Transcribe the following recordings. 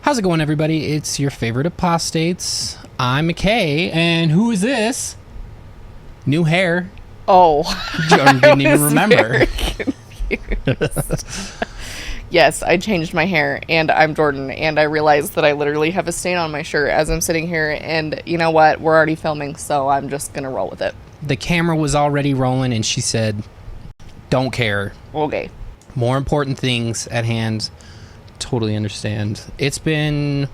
How's it going, everybody? It's your favorite apostates. I'm McKay, and who is this? New hair. Oh. Jordan didn't even remember. Yes, I changed my hair, and I'm Jordan, and I realized that I literally have a stain on my shirt as I'm sitting here, and you know what? We're already filming, so I'm just gonna roll with it. The camera was already rolling, and she said, don't care. Okay. More important things at hand. Totally understand. It's been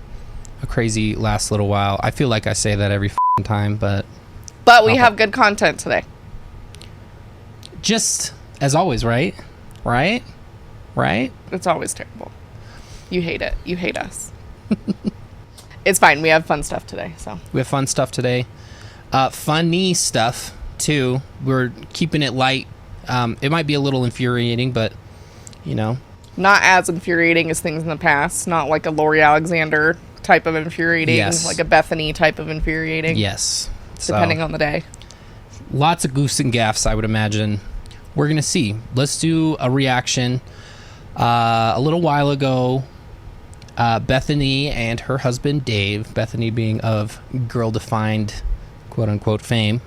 a crazy last little while. I feel like I say that every time, but We have good content today. Just as always, right? Right? It's always terrible. You hate it. You hate us. It's fine. We have fun stuff today, so. We have fun stuff today. Funny stuff, too. We're keeping it light. It might be a little infuriating, but, you know. Not as infuriating as things in the past. Not like a Lori Alexander type of infuriating. Yes. Like a Bethany type of infuriating. Yes. Depending on the day. Lots of goofs and gaffs, I would imagine. We're going to see. Let's do a reaction. A little while ago, Bethany and her husband Dave, Bethany being of girl-defined, quote-unquote, fame,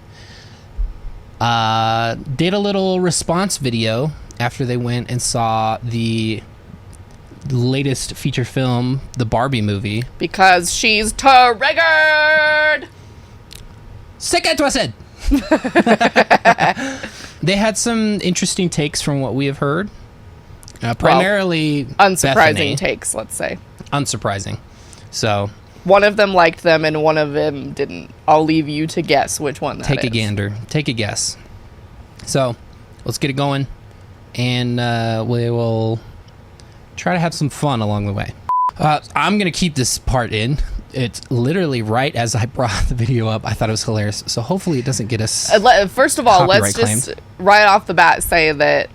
did a little response video after they went and saw the latest feature film, the Barbie movie. Because she's triggered! C'est que toi said! They had some interesting takes from what we have heard. Primarily unsurprising Bethany. takes, let's say. Unsurprising. So one of them liked them and one of them didn't. I'll leave you to guess which one that is. take a gander. Take a guess. So let's get it going. And we will try to have some fun along the way. I'm going to keep this part in. It's literally right as I brought the video up. I thought it was hilarious. So hopefully it doesn't get us First of all, let's copyright just right off the bat say that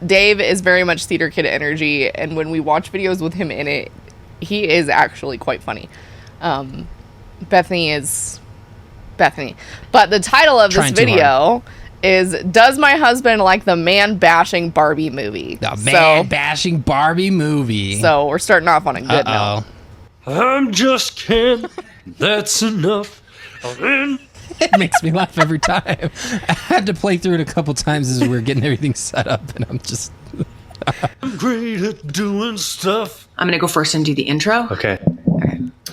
Dave is very much theater kid energy, and when we watch videos with him in it, he is actually quite funny. Bethany is Bethany. But the title of this video is Does My Husband Like the Man-Bashing Barbie Movie? The Man-Bashing Barbie Movie. So we're starting off on a good note. I'm just Ken. That's enough. It makes me laugh every time. I had to play through it a couple times as we were getting everything set up, and I'm just... I'm great at doing stuff. I'm going to go first and do the intro. Okay.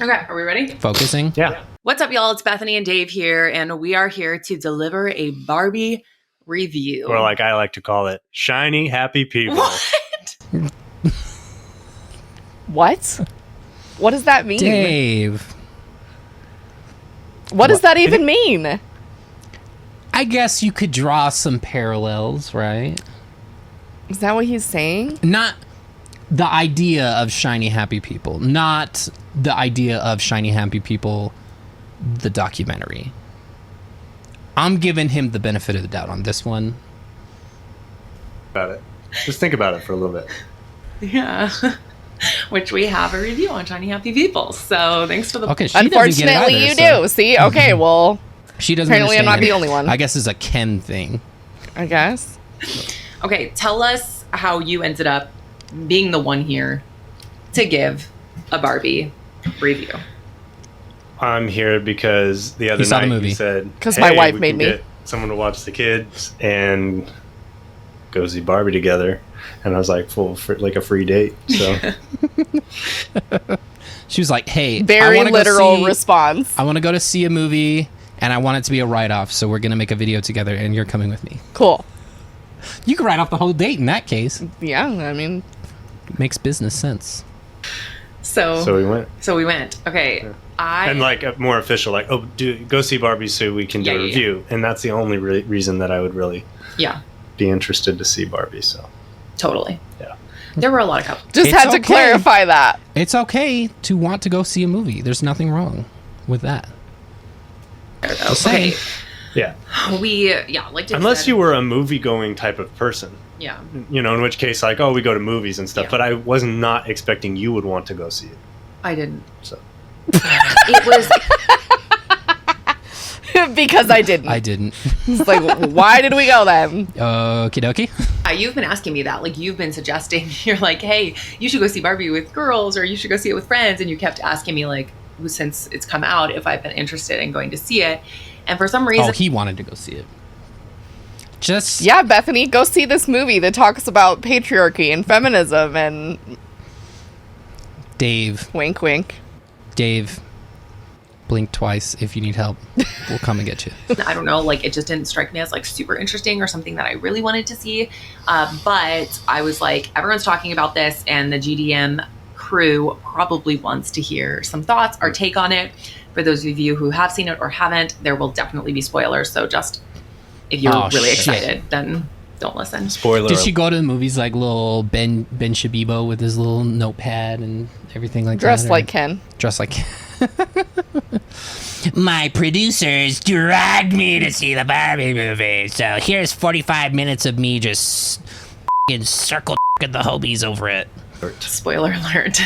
Okay, are we ready? Focusing? Yeah. What's up, y'all? It's Bethany and Dave here, and we are here to deliver a Barbie review. Or like I like to call it, shiny, happy people. What? What does that mean? Dave. What does that even mean? I guess you could draw some parallels, right? Is that what he's saying? Not the idea of shiny, happy people. Not the idea of shiny, happy people, the documentary. I'm giving him the benefit of the doubt on this one. About it. Just think about it for a little bit. Yeah. Which we have a review on Shiny Happy People. So thanks for the... Okay, she doesn't get it Unfortunately, either, you so. do. See? Okay, well, She doesn't apparently I'm understand. not the only one. I guess it's a Ken thing. I guess. Okay, tell us how you ended up being the one here to give a Barbie review. I'm here because the other saw the night movie. you said, 'Cause my wife we made can me. get someone to watch the kids and go see Barbie together. And I was like, like a free date. So She was like, hey, Very literal response. I want to go to see a movie, and I want it to be a write-off, so we're going to make a video together, and you're coming with me. Cool. You can write off the whole date in that case. Yeah, I mean... Makes business sense. So we went. Okay. Yeah. And like a more official, like, go see Barbie so we can do a review. And that's the only reason that I would really be interested to see Barbie. So totally. Yeah. There were a lot of couples. Just had to clarify that. It's okay to want to go see a movie. There's nothing wrong with that. Okay. Yeah. Like unless you were a movie-going type of person. Yeah. You know, in which case, like, we go to movies and stuff. Yeah. But I was not expecting you would want to go see it. I didn't. So It was... Because I didn't. I didn't. It's like, why did we go then? Okie dokie. You've been asking me that. Like, you've been suggesting, you're like, hey, you should go see Barbie with girls, or you should go see it with friends. And you kept asking me, like, since it's come out, if I've been interested in going to see it. And for some reason... Oh, he wanted to go see it. Yeah, Bethany, go see this movie that talks about patriarchy and feminism and... Dave. Wink, wink. Dave, blink twice if you need help. We'll come and get you. I don't know, like, it just didn't strike me as, like, super interesting or something that I really wanted to see. But I was like, everyone's talking about this, and the GDM crew probably wants to hear some thoughts or take on it. For those of you who have seen it or haven't, there will definitely be spoilers. So just, if you're really excited, then don't listen. Spoiler. Did she go to the movies like little Ben Shabibo with his little notepad and everything like Dressed that? like Ken. Dressed like Ken. My producers dragged me to see the Barbie movie, so here's 45 minutes of me just circle the hobies over it. Spoiler alert.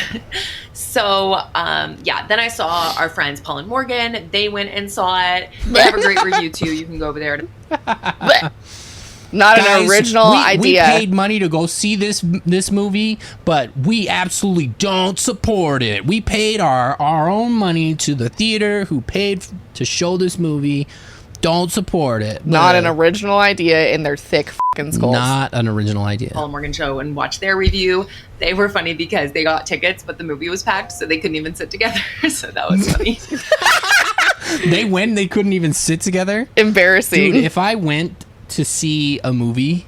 So, then I saw our friends Paul and Morgan. They went and saw it. They have a great review too. You can go over there. Not an original idea. We paid money to go see this movie, but we absolutely don't support it. We paid our own money to the theater who paid to show this movie. Don't support it. Not an original idea in their thick fucking skulls. Not an original idea. Paul and Morgan show and watch their review. They were funny because they got tickets, but the movie was packed, so they couldn't even sit together. So that was funny. They couldn't even sit together? Embarrassing. Dude, if I went to see a movie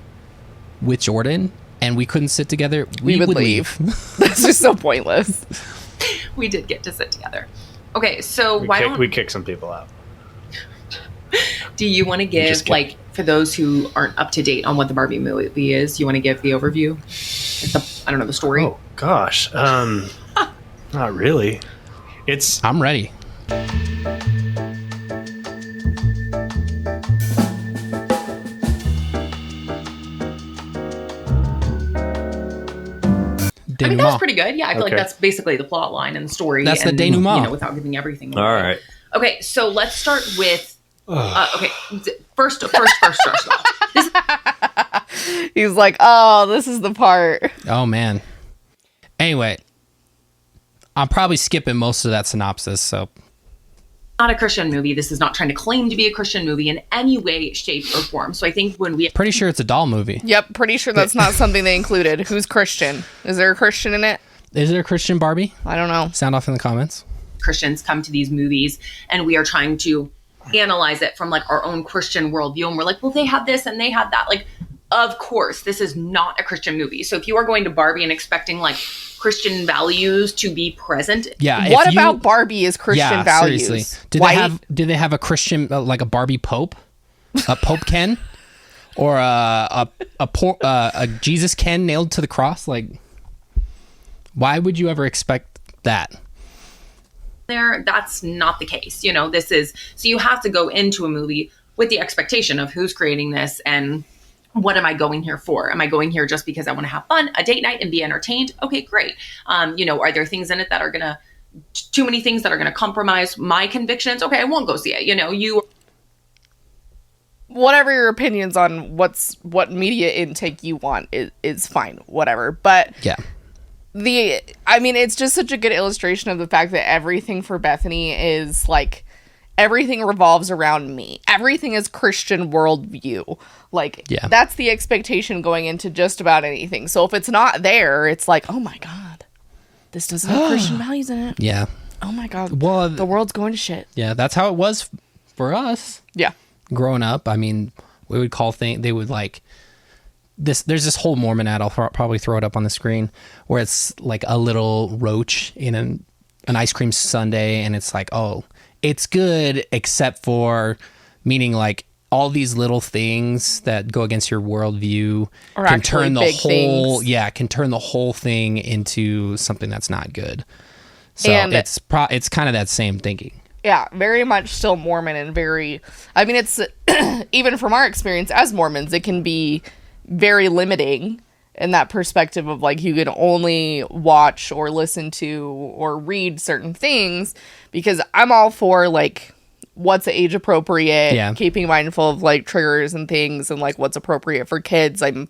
with Jordan and we couldn't sit together, we would leave. That's just so pointless. We did get to sit together. Okay, so we kick some people out. Do you want to give, like, for those who aren't up to date on what the Barbie movie is, you want to give the overview? The story? Oh, gosh. Not really. I'm ready. I mean, that was pretty good. Yeah, I feel like that's basically the plot line and the story. That's the denouement. Without giving everything away. All right. Okay, so let's start with... First off. He's like, oh, this is the part. Oh, man. Anyway, I'm probably skipping most of that synopsis, so... Not a Christian movie. This is not trying to claim to be a Christian movie in any way, shape, or form. So I think when we... Pretty sure it's a doll movie. Yep, pretty sure that's not something they included. Who's Christian? Is there a Christian in it? Is there a Christian Barbie? I don't know. Sound off in the comments. Christians come to these movies, and we are trying to analyze it from, like, our own Christian worldview. And we're like, well, they had this and they had that. Like, of course, this is not a Christian movie. So if you are going to Barbie and expecting, like, Christian values to be present. Yeah. What about Barbie is Christian values? Seriously. Do they have a Christian, like a Barbie Pope? A Pope Ken? Or a Jesus Ken nailed to the cross? Like, why would you ever expect that? That's not the case. So you have to go into a movie with the expectation of who's creating this and what am I going here for? Am I going here just because I want to have fun, a date night, and be entertained? Okay, great. Are there things in it that are too many things that are gonna compromise my convictions? Okay, I won't go see it. Whatever your opinions on what media intake you want is fine, whatever. But yeah. It's just such a good illustration of the fact that everything for Bethany is like, everything revolves around me. Everything is Christian worldview. Like, that's the expectation going into just about anything. So if it's not there, it's like, oh my God, this doesn't have Christian values in it. Yeah. Oh my God. Well, the world's going to shit. Yeah, that's how it was for us. Yeah. Growing up, we would call they would like... There's this whole Mormon ad, I'll probably throw it up on the screen, where it's like a little roach in an ice cream sundae, and it's like, oh, it's good except for, meaning like all these little things that go against your worldview can turn the whole thing into something that's not good. So it's kind of that same thinking. Yeah, very much still Mormon and very, it's even from our experience as Mormons, it can be very limiting in that perspective of like, you can only watch or listen to or read certain things, because I'm all for like what's age appropriate, Yeah. keeping mindful of like triggers and things and like what's appropriate for kids. I'm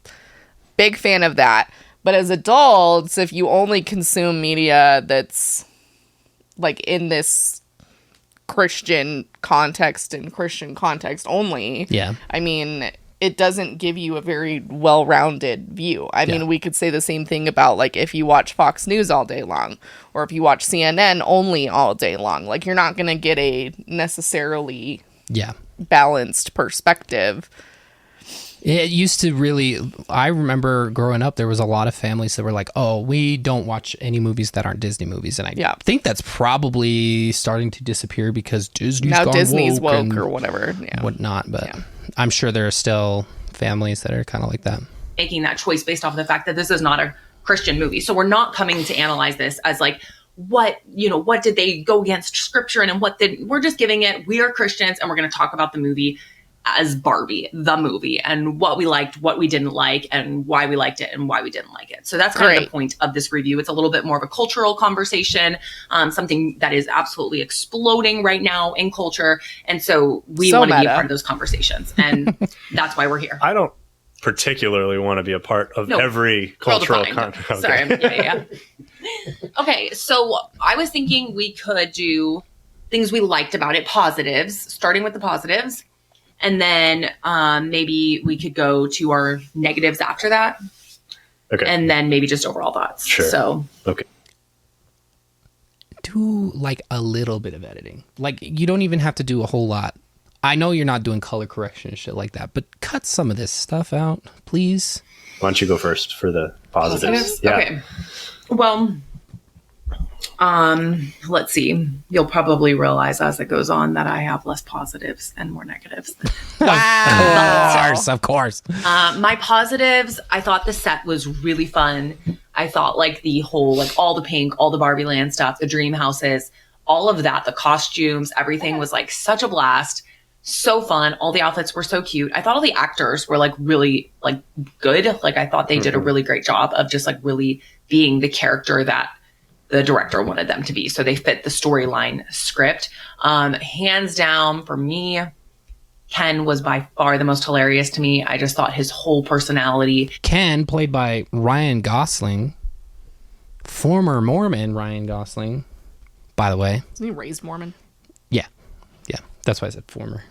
big fan of that. But as adults, if you only consume media that's like in this Christian context and Christian context only, Yeah. I mean, it doesn't give you a very well-rounded view. I mean, we could say the same thing about like if you watch Fox News all day long or if you watch CNN only all day long. Like you're not going to get a necessarily balanced perspective. It used to really, I remember growing up, there was a lot of families that were like, oh, we don't watch any movies that aren't Disney movies. And I think that's probably starting to disappear because Disney's woke or whatever. Yeah. Whatnot. But I'm sure there are still families that are kind of like that. Making that choice based off of the fact that this is not a Christian movie. So we're not coming to analyze this as like, what did they go against scripture and we're just giving it, we are Christians and we're going to talk about the movie as Barbie, the movie, and what we liked, what we didn't like, and why we liked it and why we didn't like it. So that's kind of the point of this review. It's a little bit more of a cultural conversation, something that is absolutely exploding right now in culture. And so we want to be a part of those conversations. And that's why we're here. I don't particularly want to be a part of every cultural content. Okay. Sorry. Okay, so I was thinking we could do things we liked about it, positives, starting with the positives. And then maybe we could go to our negatives after that. Okay. And then maybe just overall thoughts. Sure. So. Okay. Do like a little bit of editing. Like you don't even have to do a whole lot. I know you're not doing color correction and shit like that, but cut some of this stuff out, please. Why don't you go first for the positives? Yeah. Okay. Well, let's see. You'll probably realize as it goes on that I have less positives and more negatives. Wow. Of course. My positives, I thought the set was really fun. I thought like the whole, like all the pink, all the Barbie land stuff, the dream houses, all of that, the costumes, everything was like such a blast. So fun. All the outfits were so cute. I thought all the actors were like really like good. Like I thought they did a really great job of just like really being the character that the director wanted them to be. So they fit the storyline script. Hands down for me, Ken was by far the most hilarious to me. I just thought his whole personality. Ken, played by Ryan Gosling, former Mormon Ryan Gosling, by the way. Isn't he raised Mormon? Yeah. That's why I said former.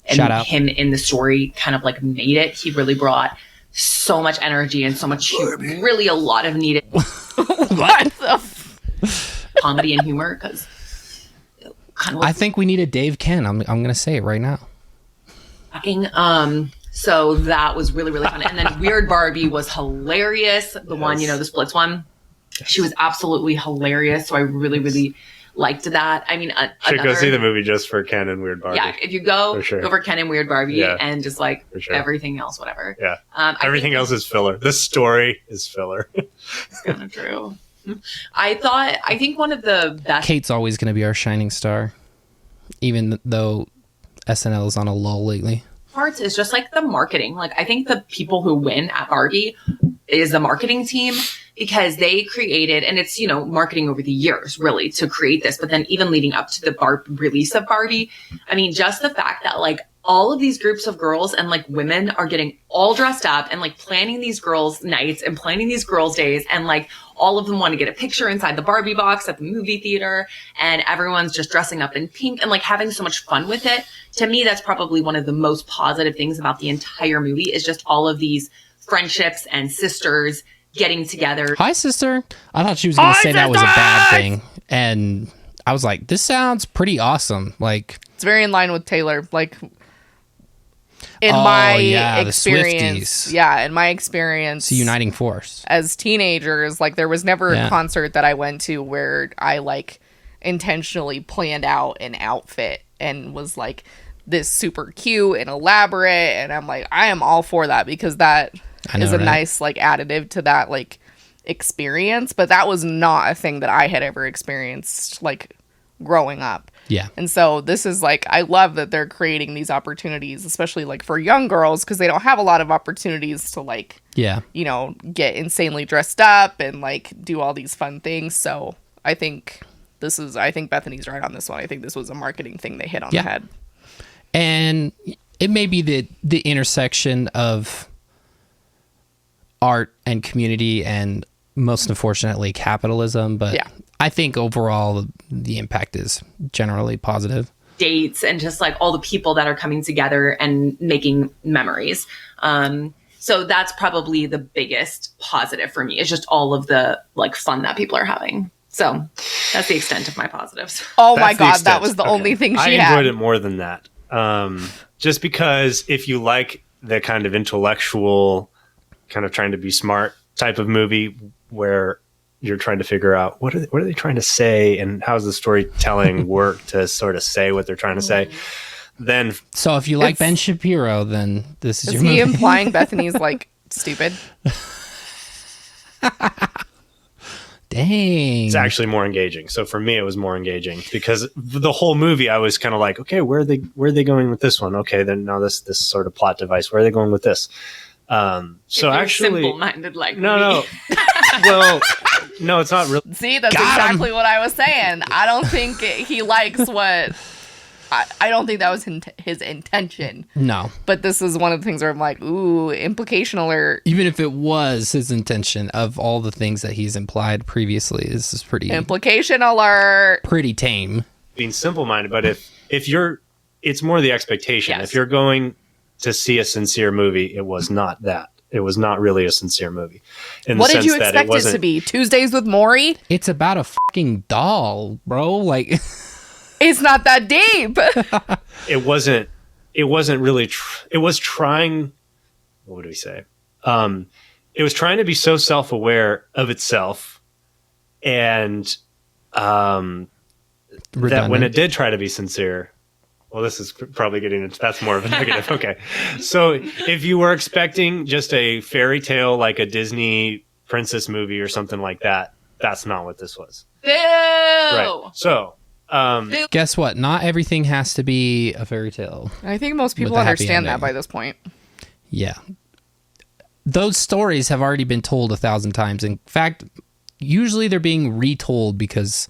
And shout out. Him in the story kind of like made it. He really brought so much energy and so much, really a lot of needed What the comedy and humor. Because kind of I think we need a Dave Ken. I'm going to say it right now. So that was really, really fun. And then Weird Barbie was hilarious. The one, the splits one. She was absolutely hilarious. So I really, really liked that. I mean, should go see the movie just for Ken and Weird Barbie. Yeah, if you go for Ken and Weird Barbie and just like everything else, whatever. Yeah. Everything else is filler. This story is filler. It's kind of true. I think one of the best. Kate's always going to be our shining star, even though SNL is on a lull lately. Parts is just like the marketing. Like I think the people who win at Barbie is the marketing team, because they created, and it's, marketing over the years really to create this, but then even leading up to the release of Barbie, I mean, just the fact that like all of these groups of girls and like women are getting all dressed up and like planning these girls' nights and planning these girls' days, and like all of them want to get a picture inside the Barbie box at the movie theater, and everyone's just dressing up in pink and like having so much fun with it. To me, that's probably one of the most positive things about the entire movie, is just all of these friendships and sisters getting together. Hi, sister. I thought she was going to say that was a bad thing. And I was like, this sounds pretty awesome. Like, It's very in line with Taylor. Like, in my The experience. Swifties. Yeah, in my experience. It's a uniting force. As teenagers, like, there was never a concert that I went to where I, like, intentionally planned out an outfit and was, like, this super cute and elaborate. And I'm like, I am all for that, because that is a nice like additive to that like experience. But that was not a thing that I had ever experienced like growing up. Yeah. And so this is like, I love that they're creating these opportunities, especially like for young girls, because they don't have a lot of opportunities to like, get insanely dressed up and like do all these fun things. So I think I think Bethany's right on this one. I think this was a marketing thing they hit on the head. And it may be the intersection of art and community and most unfortunately capitalism, but I think overall the impact is generally positive. Dates and just like all the people that are coming together and making memories. So that's probably the biggest positive for me. It's just all of the like fun that people are having. So that's the extent of my positives. Oh my God, that was the only thing she had. I enjoyed it more than that. Just because if you like the kind of intellectual, kind of trying to be smart type of movie where you're trying to figure out what are they trying to say and how's the storytelling work to sort of say what they're trying to say, then so if you like Ben Shapiro, then this is your movie. Is he implying Bethany's like stupid? Dang. It's actually more engaging. So for me, it was more engaging because the whole movie, I was kind of like, okay, where are they going with this one? Okay, then now this sort of plot device, where are they going with this? So actually, simple-minded like no. Well, no, it's not really. See, that's exactly what I was saying. I don't think he likes what. I don't think that was his intention. No. But this is one of the things where I'm like, ooh, implication alert. Even if it was his intention, of all the things that he's implied previously, this is pretty... Implication alert. Pretty tame. Being simple-minded, but if you're... It's more the expectation. Yes. If you're going to see a sincere movie, it was not that. It was not really a sincere movie. What did you expect it to be? Tuesdays with Maury? It's about a fucking doll, bro. Like... It's not that deep. It wasn't really, it was trying, what would we say? It was trying to be so self-aware of itself and that when it did try to be sincere, well, this is probably getting into, that's more of a negative. Okay. So if you were expecting just a fairy tale, like a Disney princess movie or something like that, that's not what this was. Boo! Right. So, guess what? Not everything has to be a fairy tale. I think most people understand that by this point. Yeah. Those stories have already been told 1,000 times. In fact, usually they're being retold because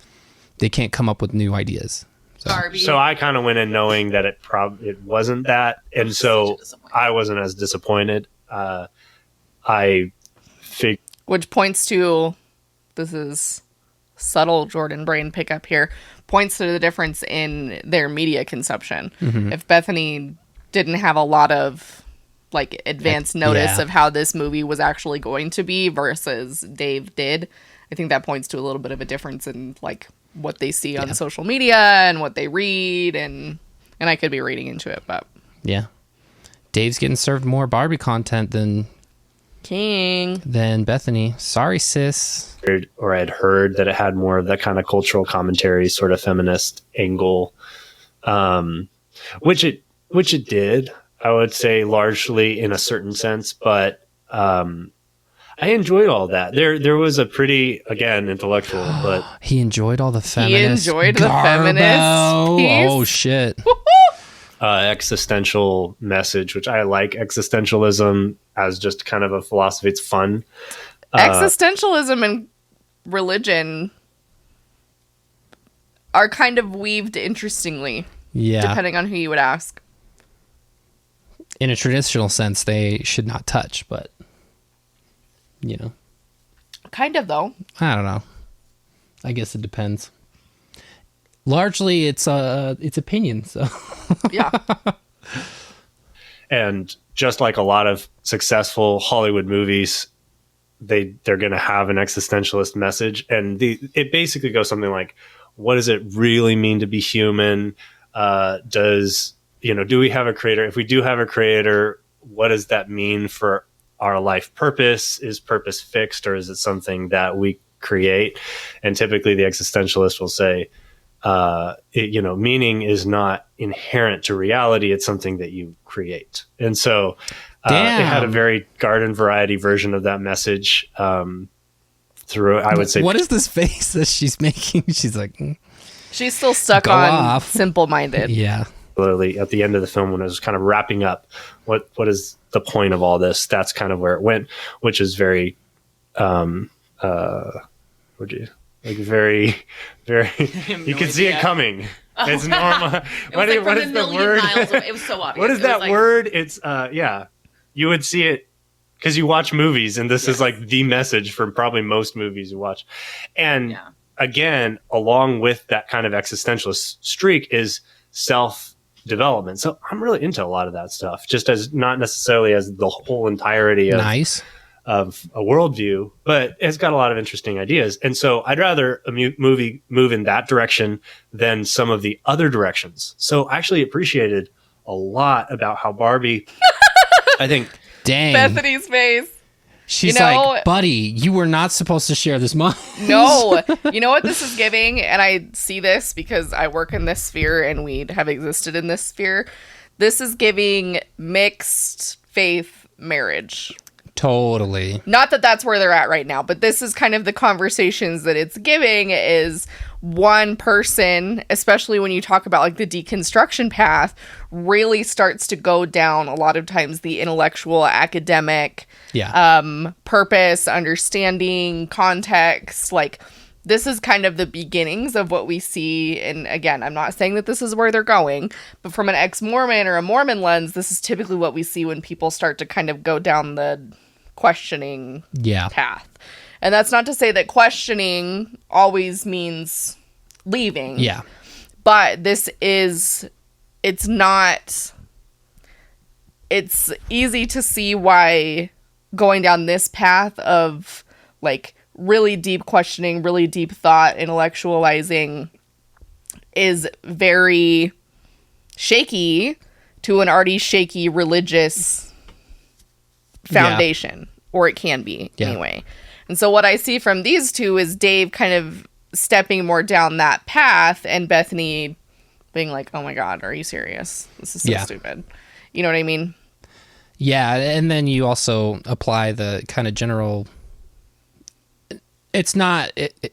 they can't come up with new ideas. So I kind of went in knowing that it wasn't that, and so I wasn't as disappointed. Which points to, this is subtle Jordan brain pickup here, points to the difference in their media consumption. Mm-hmm. If Bethany didn't have a lot of like advance notice of how this movie was actually going to be versus Dave did, I think that points to a little bit of a difference in like what they see on social media and what they read, and I could be reading into it, but yeah, Dave's getting served more Barbie content than Bethany. Sorry, sis. Or I'd heard that it had more of that kind of cultural commentary, sort of feminist angle, which it did. I would say largely in a certain sense, but I enjoyed all that. There was a pretty, again, intellectual, but he enjoyed all the feminist. He enjoyed the feminist piece? Oh shit. Existential message, which I like existentialism as just kind of a philosophy. It's fun. Existentialism and religion are kind of weaved interestingly, depending on who you would ask. In a traditional sense, they should not touch, but you know, kind of though. I don't know. I guess it depends. Largely, it's opinion. So yeah. And just like a lot of successful Hollywood movies, they're going to have an existentialist message, and it basically goes something like, "What does it really mean to be human? Do we have a creator? If we do have a creator, what does that mean for our life purpose? Is purpose fixed, or is it something that we create?" And typically, the existentialist will say, meaning is not inherent to reality. It's something that you create. And so it had a very garden variety version of that message through, I would say. What is this face that she's making? She's like... She's still stuck on simple-minded. Yeah. Literally at the end of the film when it was kind of wrapping up, what is the point of all this? That's kind of where it went, which is very... like very, very. have You no can see it idea. coming. It's normal. It was like what from is a the million word? miles away. It was so obvious. What is It was that like- word? It's yeah. You would see it because you watch movies, and this Yes. is like the message for probably most movies you watch. And Yeah. again, along with that kind of existentialist streak is self-development. So I'm really into a lot of that stuff, just as not necessarily as the whole entirety Nice. of a worldview, but it's got a lot of interesting ideas. And so I'd rather a movie move in that direction than some of the other directions. So I actually appreciated a lot about how Barbie, I think, Dang. Bethany's face. She's You know- like, buddy, you were not supposed to share this money. No, you know what this is giving? And I see this because I work in this sphere and we have existed in this sphere. This is giving mixed faith marriage. Totally. Not that that's where they're at right now, but this is kind of the conversations that it's giving is one person, especially when you talk about like the deconstruction path, really starts to go down a lot of times the intellectual, academic, Yeah. purpose, understanding, context. Like this is kind of the beginnings of what we see. And again, I'm not saying that this is where they're going, but from an ex-Mormon or a Mormon lens, this is typically what we see when people start to kind of go down the questioning Yeah. path. And that's not to say that questioning always means leaving. Yeah. But it's easy to see why going down this path of like really deep questioning, really deep thought, intellectualizing is very shaky to an already shaky religious foundation, or it can be anyway. And so what I see from these two is Dave kind of stepping more down that path and Bethany being like, oh my God, are you serious? This is so stupid. You know what I mean? Yeah, and then you also apply the kind of general. It's not. It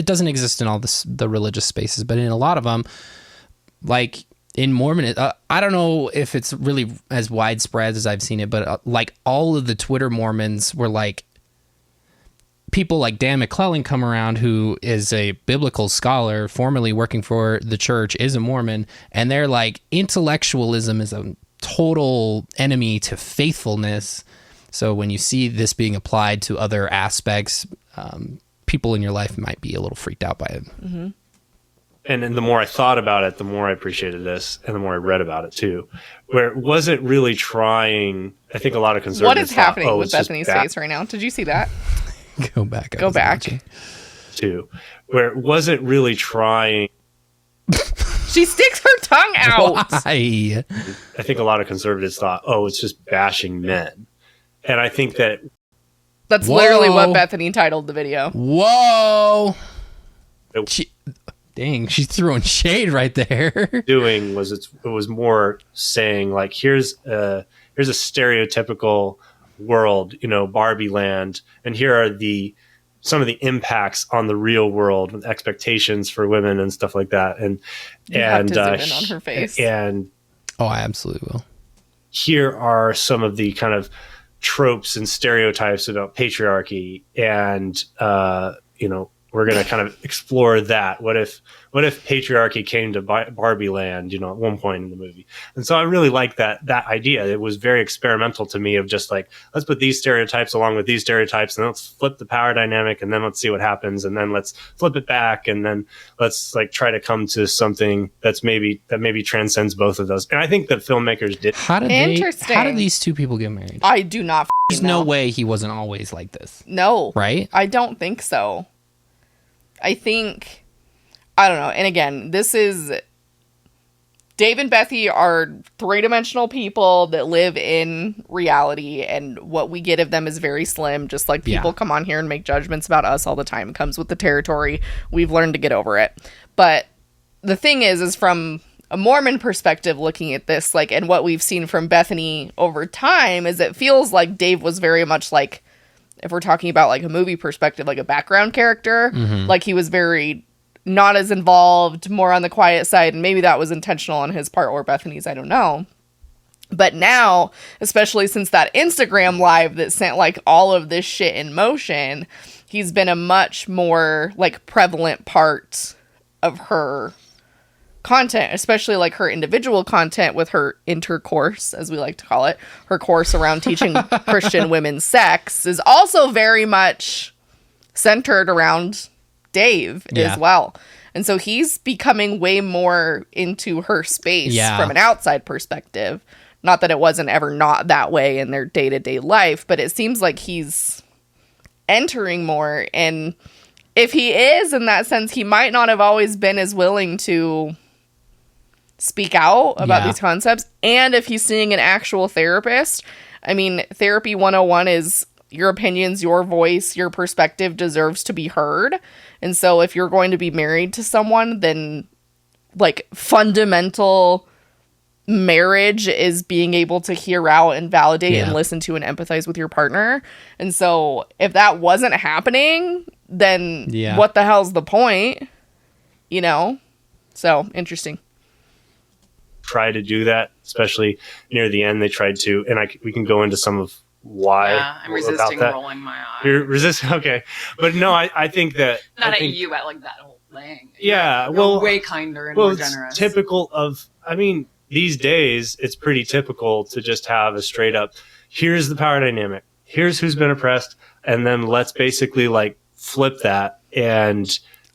doesn't exist in all the religious spaces, but in a lot of them, like in Mormon, I don't know if it's really as widespread as I've seen it, but like all of the Twitter Mormons were like people like Dan McClellan come around, who is a biblical scholar, formerly working for the church, is a Mormon, and they're like intellectualism is a total enemy to faithfulness. So when you see this being applied to other aspects, people in your life might be a little freaked out by it. Mm-hmm. And the more I thought about it, the more I appreciated this, and the more I read about it too, where it wasn't really trying. I think a lot of conservatives. What is happening with it's just Bethany's face right now? Did you see that? Go back. Go back. Too, where it wasn't really trying. She sticks her tongue out. Why? I think a lot of conservatives thought, oh, it's just bashing men, and I think that That's literally what Whoa. Bethany titled the video. Whoa. Dang, she's throwing shade right there. doing was it was more saying like here's a stereotypical world, Barbie land, and here are some of the impacts on the real world with expectations for women and stuff like that. And You have to zoom in on her face. And Oh, I absolutely will. here are some of the kind of tropes and stereotypes about patriarchy, and we're going to kind of explore that. What if patriarchy came to Barbie land, at one point in the movie? And so I really like that idea. It was very experimental to me, of just like, let's put these stereotypes along with these stereotypes, and let's flip the power dynamic, and then let's see what happens, and then let's flip it back, and then let's like try to come to something that maybe transcends both of those. And I think that filmmakers did. How did Interesting. these two people get married? I do not There's no way he wasn't always like this, No. right? I don't think so. I think, I don't know. And again, this is, Dave and Bethy are three-dimensional people that live in reality, and what we get of them is very slim. Just like people come on here and make judgments about us all the time. It comes with the territory. We've learned to get over it. But the thing is from a Mormon perspective, looking at this, like, and what we've seen from Bethany over time, is it feels like Dave was very much like, if we're talking about like a movie perspective, like a background character, like he was very not as involved, more on the quiet side. And maybe that was intentional on his part or Bethany's, I don't know. But now, especially since that Instagram live that sent like all of this shit in motion, he's been a much more like prevalent part of her content, especially like her individual content with her intercourse, as we like to call it. Her course around teaching Christian women sex is also very much centered around Dave as well. And so he's becoming way more into her space from an outside perspective. Not that it wasn't ever not that way in their day-to-day life, but it seems like he's entering more. And if he is, in that sense, he might not have always been as willing to speak out about these concepts. And if he's seeing an actual therapist, I mean, therapy 101 is your opinions, your voice, your perspective deserves to be heard. And so if you're going to be married to someone, then like fundamental marriage is being able to hear out and validate and listen to and empathize with your partner. And so if that wasn't happening, then what the hell's the point? You know? So interesting. Try to do that, especially near the end. They tried to, and we can go into some of why. Yeah, I'm resisting rolling my eyes. You're resisting, okay, but no, I think that at you at like that whole thing. Yeah, You're way kinder and more generous. It's typical of. I mean, these days it's pretty typical to just have a straight up. Here's the power dynamic. Here's who's been oppressed, and then let's basically like flip that, and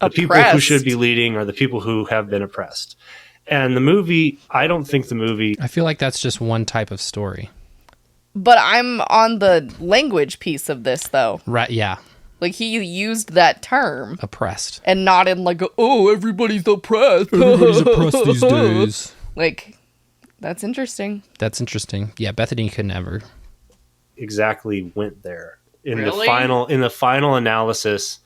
the people who should be leading are the people who have been oppressed. And the movie, I don't think the movie. I feel like that's just one type of story. But I'm on the language piece of this, though. Right, yeah. Like, he used that term. Oppressed. And not in, like, oh, everybody's oppressed. Everybody's oppressed these days. Like, that's interesting. That's interesting. Yeah, Bethany could never. Exactly went there. In Really? the final analysis,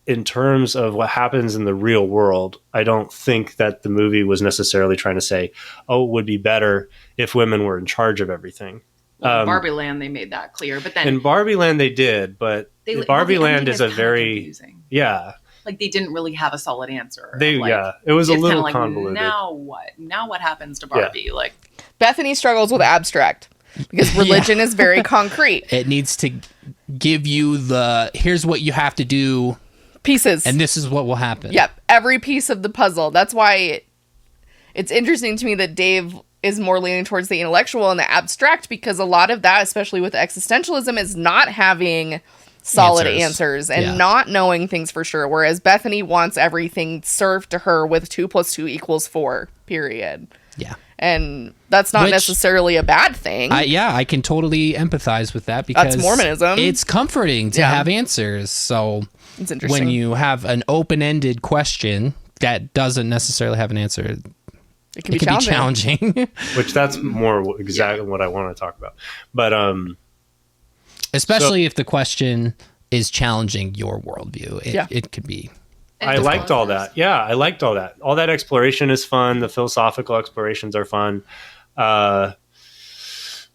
in terms of what happens in the real world, I don't think that the movie was necessarily trying to say, oh, it would be better if women were in charge of everything. Well, in Barbie Land, they made that clear. But then in Barbie Land, they did, but Barbie Land is a very confusing. Yeah. Like they didn't really have a solid answer. It was a little like, convoluted. Now what? Now what happens to Barbie? Yeah. Like Bethany struggles with abstract because religion is very concrete. It needs to give you here's what you have to do. Pieces. And this is what will happen. Yep. Every piece of the puzzle. That's why it's interesting to me that Dave is more leaning towards the intellectual and the abstract, because a lot of that, especially with existentialism, is not having solid answers and not knowing things for sure. Whereas Bethany wants everything served to her with 2 + 2 = 4, period. Yeah. And that's not necessarily a bad thing. I can totally empathize with that because that's Mormonism. It's comforting to have answers. So it's interesting. When you have an open-ended question that doesn't necessarily have an answer, it can be challenging. Which that's more exactly what I want to talk about. But especially if the question is challenging your worldview, it could be. I liked all that. Yeah, I liked all that. All that exploration is fun. The philosophical explorations are fun.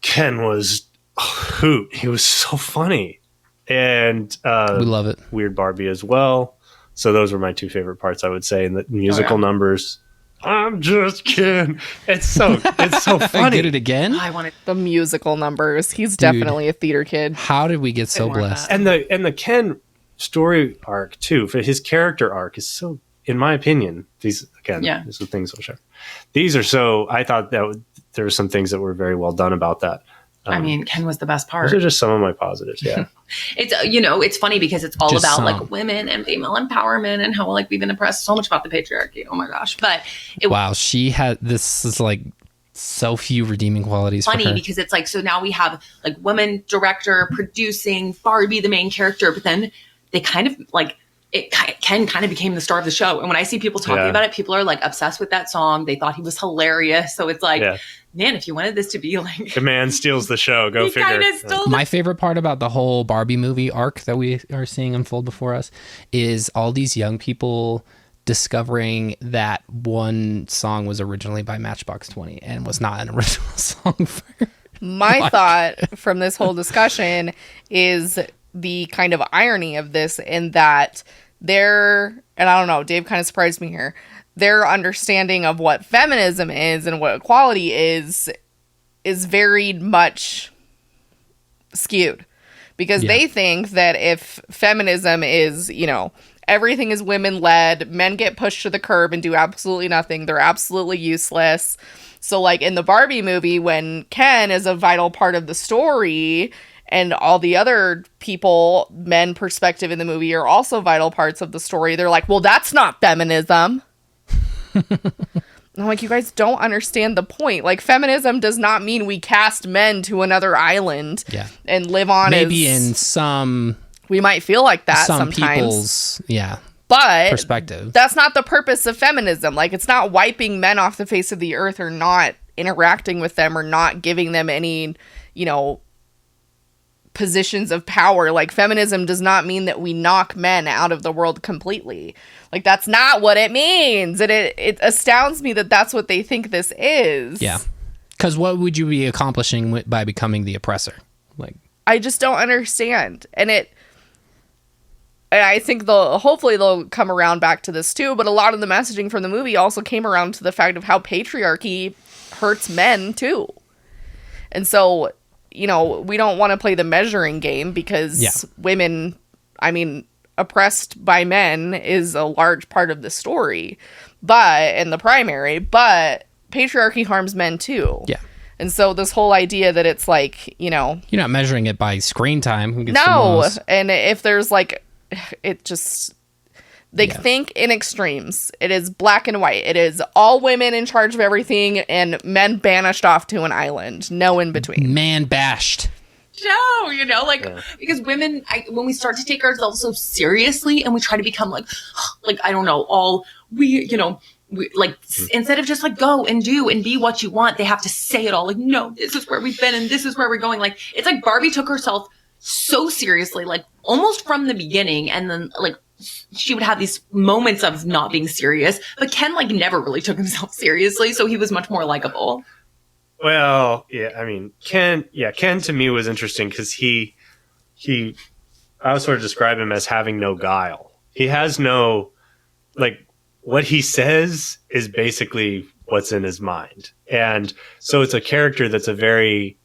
Ken was a hoot. He was so funny. And we love it. Weird Barbie as well. So those were my 2 favorite parts, I would say. And the musical numbers. I'm just kidding. It's so funny. Did it again? I wanted the musical numbers. He's definitely a theater kid. How did we get so blessed? And the Ken story arc too, for his character arc is so, in my opinion, these are things I'll share. These are so, I thought that there were some things that were very well done about that. I mean, Ken was the best part. Those are just some of my positives. Yeah. It's, it's funny because it's all about like women and female empowerment and how like we've been oppressed so much about the patriarchy. Oh my gosh. But she had, this is like so few redeeming qualities funny for her. Because it's like, so now we have like women director producing Barbie, the main character, but then they kind of like, Ken kind of became the star of the show. And when I see people talking about it, people are like obsessed with that song. They thought he was hilarious. So it's like, man, if you wanted this to be like... The man steals the show. Go figure. My favorite part about the whole Barbie movie arc that we are seeing unfold before us is all these young people discovering that one song was originally by Matchbox 20 and was not an original song for... My thought from this whole discussion is the kind of irony of this in that and I don't know, Dave kind of surprised me here, their understanding of what feminism is and what equality is very much skewed because Yeah. they think that if feminism is, everything is women led, men get pushed to the curb and do absolutely nothing, they're absolutely useless. So like in the Barbie movie, when Ken is a vital part of the story and all the other people, men perspective in the movie are also vital parts of the story, they're like, well, that's not feminism. I'm like, you guys don't understand the point. Like, feminism does not mean we cast men to another island and live on maybe as... in some... We might feel like that some sometimes. people's, but perspective. That's not the purpose of feminism. Like, it's not wiping men off the face of the earth or not interacting with them or not giving them any, positions of power. Like, feminism does not mean that we knock men out of the world completely. Like, that's not what it means. And it astounds me that that's what they think this is. Yeah. Because what would you be accomplishing by becoming the oppressor? Like, I just don't understand. And I think hopefully they'll come around back to this too, but a lot of the messaging from the movie also came around to the fact of how patriarchy hurts men too. And so, we don't want to play the measuring game because women, oppressed by men is a large part of the story, and the primary, but patriarchy harms men too. Yeah. And so this whole idea that it's like, you're not measuring it by screen time. Who gets the no. most? And if there's like, it just, they think in extremes. It is black and white. It is all women in charge of everything and men banished off to an island. No in between. Man bashed. No, because women, when we start to take ourselves so seriously and we try to become like I don't know, all we, instead of just like go and do and be what you want, they have to say it all. Like, no, this is where we've been and this is where we're going. Like, it's like Barbie took herself so seriously, like almost from the beginning, and then like she would have these moments of not being serious, but Ken like never really took himself seriously, so he was much more likable. Well, Ken to me was interesting because I would sort of describe him as having no guile. He has no, like, what he says is basically what's in his mind. And so it's a character that's very,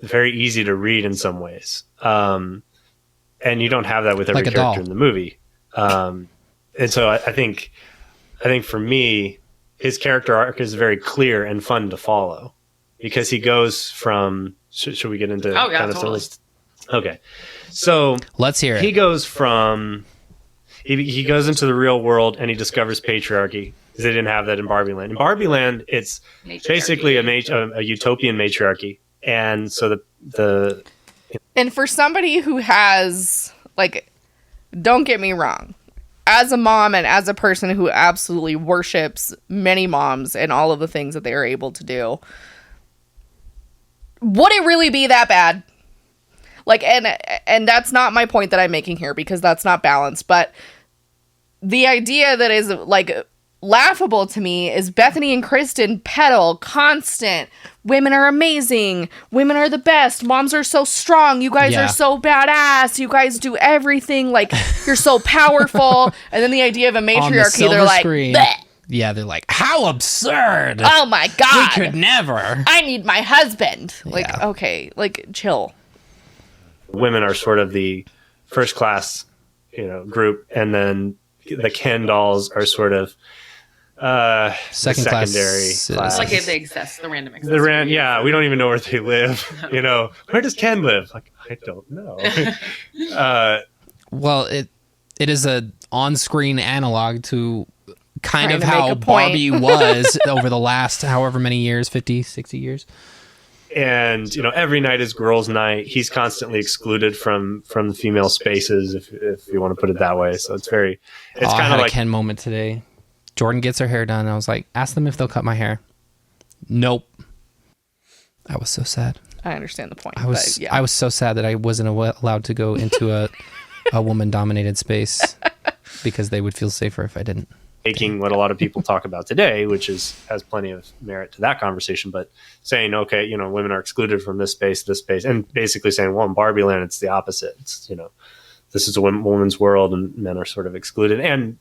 very easy to read in some ways. And you don't have that with every Like a character doll. in the movie. And so I think for me, his character arc is very clear and fun to follow. Because he goes from... Should we get into... totally. Okay. So... Let's hear it. He goes from... He goes into the real world and he discovers patriarchy. Because they didn't have that in Barbie Land. In Barbie Land, it's basically a utopian matriarchy. And so the... And for somebody who has, like, don't get me wrong, as a mom and as a person who absolutely worships many moms and all of the things that they are able to do... Would it really be that bad? Like, and that's not my point that I'm making here because that's not balanced. But the idea that is like laughable to me is Bethany and Kristen peddle constant. Women are amazing. Women are the best. Moms are so strong. You guys are so badass. You guys do everything. Like, you're so powerful. And then the idea of a matriarchy, they're like, bleh. Yeah, they're like, how absurd. Oh my God. We could never. I need my husband. Like, Yeah. okay, like, chill. Women are sort of the first class, group. And then the Ken dolls are sort of Second the class secondary citizens. class. Like if they access the random access. We don't even know where they live. Where does Ken live? Like, I don't know. Well, it is a on-screen analog to kind Trying of to make how a point. Barbie was over the last however many years, 50, 60 years. And every night is girls' night. He's constantly excluded from the female spaces, if you want to put it that way. So it's I kind had of a like Ken moment today. Jordan gets her hair done. I was like, ask them if they'll cut my hair. Nope. I was so sad. I understand the point. I was but yeah. I was so sad that I wasn't allowed to go into a woman-dominated space because they would feel safer if I didn't. taking what a lot of people talk about today, which has plenty of merit to that conversation, but saying, okay, women are excluded from this space, and basically saying, well, in Barbie Land, it's the opposite. It's, this is a woman's world and men are sort of excluded. And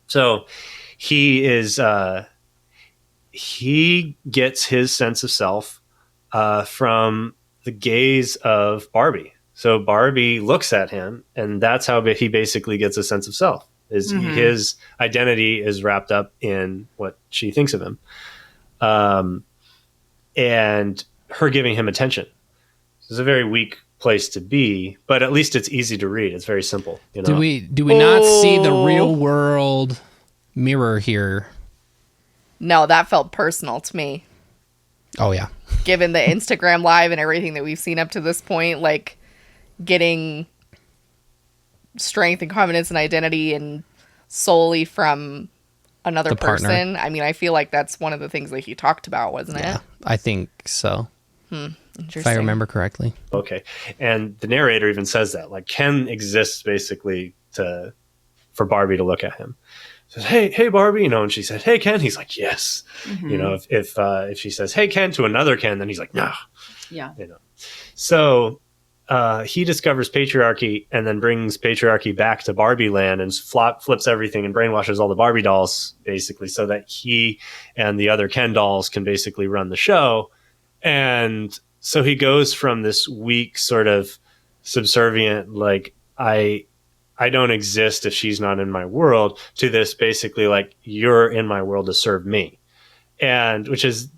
so he gets his sense of self from the gaze of Barbie. So Barbie looks at him, and that's how he basically gets a sense of self. His identity is wrapped up in what she thinks of him, and her giving him attention. It's a very weak place to be, but at least it's easy to read. It's very simple. You know? Do we not see the real world mirror here? No, that felt personal to me. Oh yeah. Given the Instagram live and everything that we've seen up to this point, like getting strength and confidence and identity and solely from another person. I mean, I feel like that's one of the things that he talked about, wasn't it? Yeah, I think so. Interesting. If I remember correctly. Okay. And the narrator even says that, like, Ken exists basically for Barbie to look at him. Says, hey, Barbie, you know, and she said, hey, Ken. He's like, yes. You know, if she says, hey, Ken, to another Ken, then he's like, no. Yeah. You know. So he discovers patriarchy and then brings patriarchy back to Barbie land and flips everything and brainwashes all the Barbie dolls, basically, so that he and the other Ken dolls can basically run the show. And so he goes from this weak sort of subservient, like, I don't exist if she's not in my world, to this basically like, you're in my world to serve me. And which is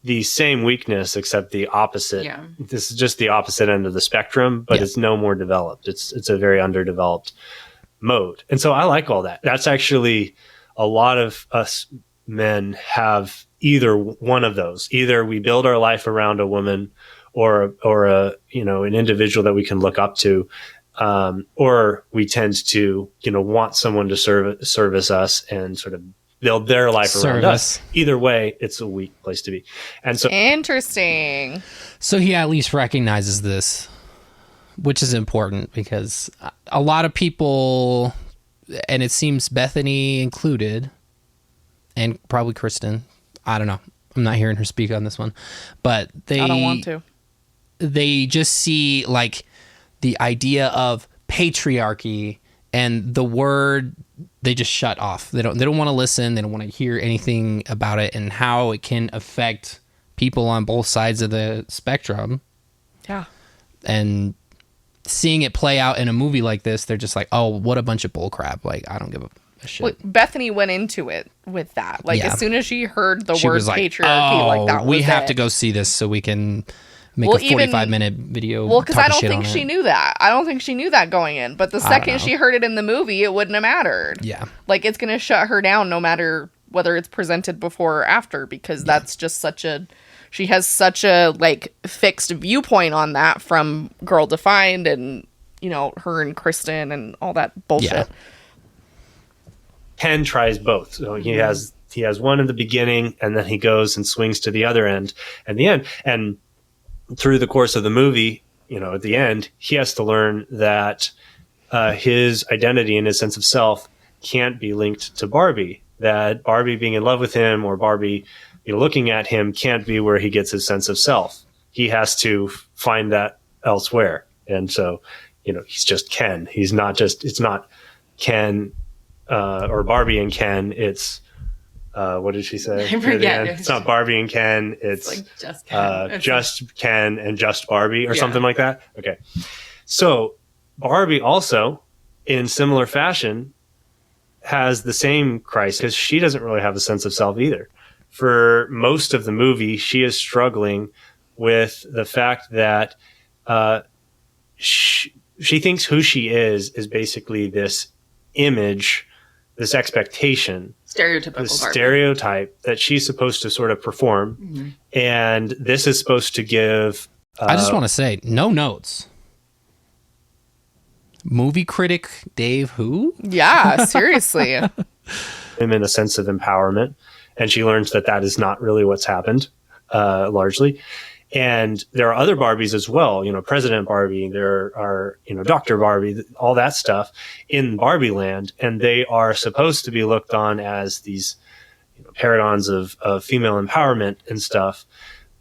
the same weakness, except the opposite. Yeah. This is just the opposite end of the spectrum, but it's no more developed. It's a very underdeveloped mode. And so I like all that. That's actually a lot of us men have either one of those. Either we build our life around a woman or a, you know, an individual that we can look up to, or we tend to, you know, want someone to service us and sort of build their life around us. Either way, it's a weak place to be. And so Interesting. So he at least recognizes this, which is important because a lot of people, and it seems Bethany included, and probably Kristen, I don't know, I'm not hearing her speak on this one, but I don't want to. They just see like the idea of patriarchy and the word, they just shut off. They don't want to listen. They don't want to hear anything about it and how it can affect people on both sides of the spectrum. Yeah. And seeing it play out in a movie like this, they're just like, oh, what a bunch of bullcrap. Like, I don't give a shit. Well, Bethany went into it with that. Like, as soon as she heard the she word was like, patriarchy, like that was we have it. to go see this so we can make a 45-minute video. Well, because I don't think she knew that. I don't think she knew that going in. But the second she heard it in the movie, it wouldn't have mattered. Yeah. Like, it's going to shut her down no matter whether it's presented before or after, because that's just such a... She has such a, like, fixed viewpoint on that from Girl Defined and, you know, her and Kristen and all that bullshit. Yeah. Ken tries both. So he has one in the beginning, and then he goes and swings to the other end at the end. And through the course of the movie, you know, at the end, he has to learn that his identity and his sense of self can't be linked to Barbie. That Barbie being in love with him or Barbie, you know, looking at him can't be where he gets his sense of self. He has to find that elsewhere. And so, you know, he's just Ken. He's not just, it's not Ken or Barbie and Ken. It's, what did she say? I forget. It's not Barbie and Ken. It's like just Ken. Just Ken and just Barbie or something like that. Okay. So Barbie also, in similar fashion, has the same crisis because she doesn't really have a sense of self either. For most of the movie, she is struggling with the fact that she thinks who she is basically this image, this expectation, Stereotypical Barbie. Stereotype that she's supposed to sort of perform. And this is supposed to give... I just want to say, no notes. Movie critic Dave who? Yeah, seriously. him in a sense of empowerment. And she learns that that is not really what's happened, largely. And there are other Barbies as well, you know, President Barbie, there are, you know, Dr. Barbie, all that stuff in Barbie land. And they are supposed to be looked on as these, you know, paragons of female empowerment and stuff.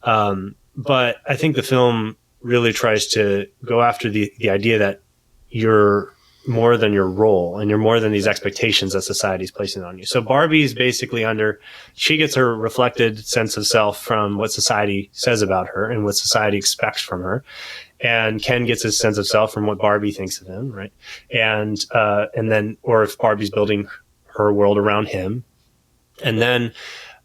But I think the film really tries to go after the idea that you're more than your role, and you're more than these expectations that society's placing on you. So Barbie's basically she gets her reflected sense of self from what society says about her and what society expects from her. And Ken gets his sense of self from what Barbie thinks of him, right? And then, or if Barbie's building her world around him. And then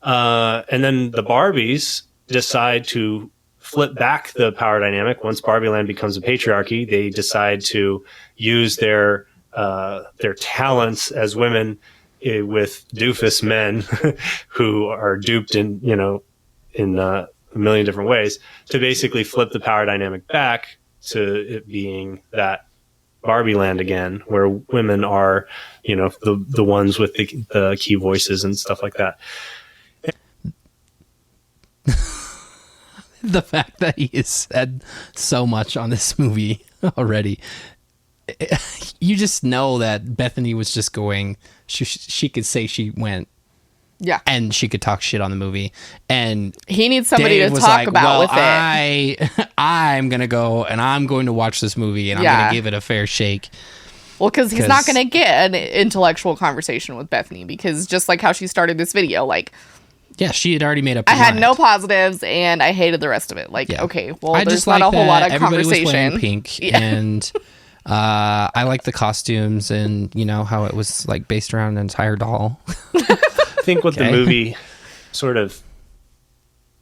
the Barbies decide to flip back the power dynamic. Once Barbie Land becomes a patriarchy, they decide to use their talents as women with doofus men who are duped in a million different ways to basically flip the power dynamic back to it being that Barbie Land again, where women are, the ones with the key voices and stuff like that. The fact that he has said so much on this movie already, you just know that Bethany was just going, she could say she went, yeah, and she could talk shit on the movie, and he needs somebody Dave to was talk like, about well, with it. I'm gonna go and I'm going to watch this movie and I'm gonna give it a fair shake. Well, because he's not going to get an intellectual conversation with Bethany, because just like how she started this video, like, yeah, she had already made up. I had no positives and I hated the rest of it. Like, okay, well, I there's just not a whole lot of everybody conversation. was wearing pink, and I like the costumes and how it was like based around an entire doll. I think what the movie sort of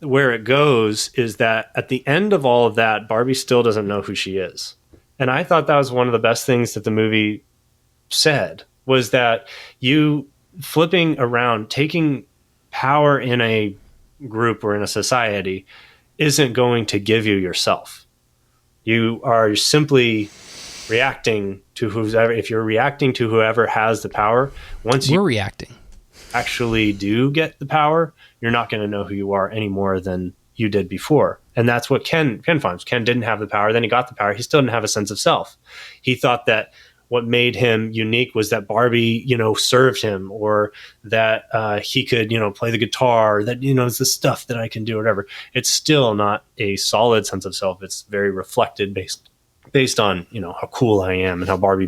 where it goes is that at the end of all of that, Barbie still doesn't know who she is. And I thought that was one of the best things that the movie said, was that you flipping around, taking power in a group or in a society isn't going to give you yourself. You are simply reacting to whoever. If you're reacting to whoever has the power, once we're reacting, actually do get the power, you're not going to know who you are any more than you did before. And that's what Ken finds. Ken didn't have the power. Then he got the power. He still didn't have a sense of self. He thought that what made him unique was that Barbie, served him, or that he could, play the guitar, that, it's the stuff that I can do, or whatever. It's still not a solid sense of self. It's very reflected based on, how cool I am and how Barbie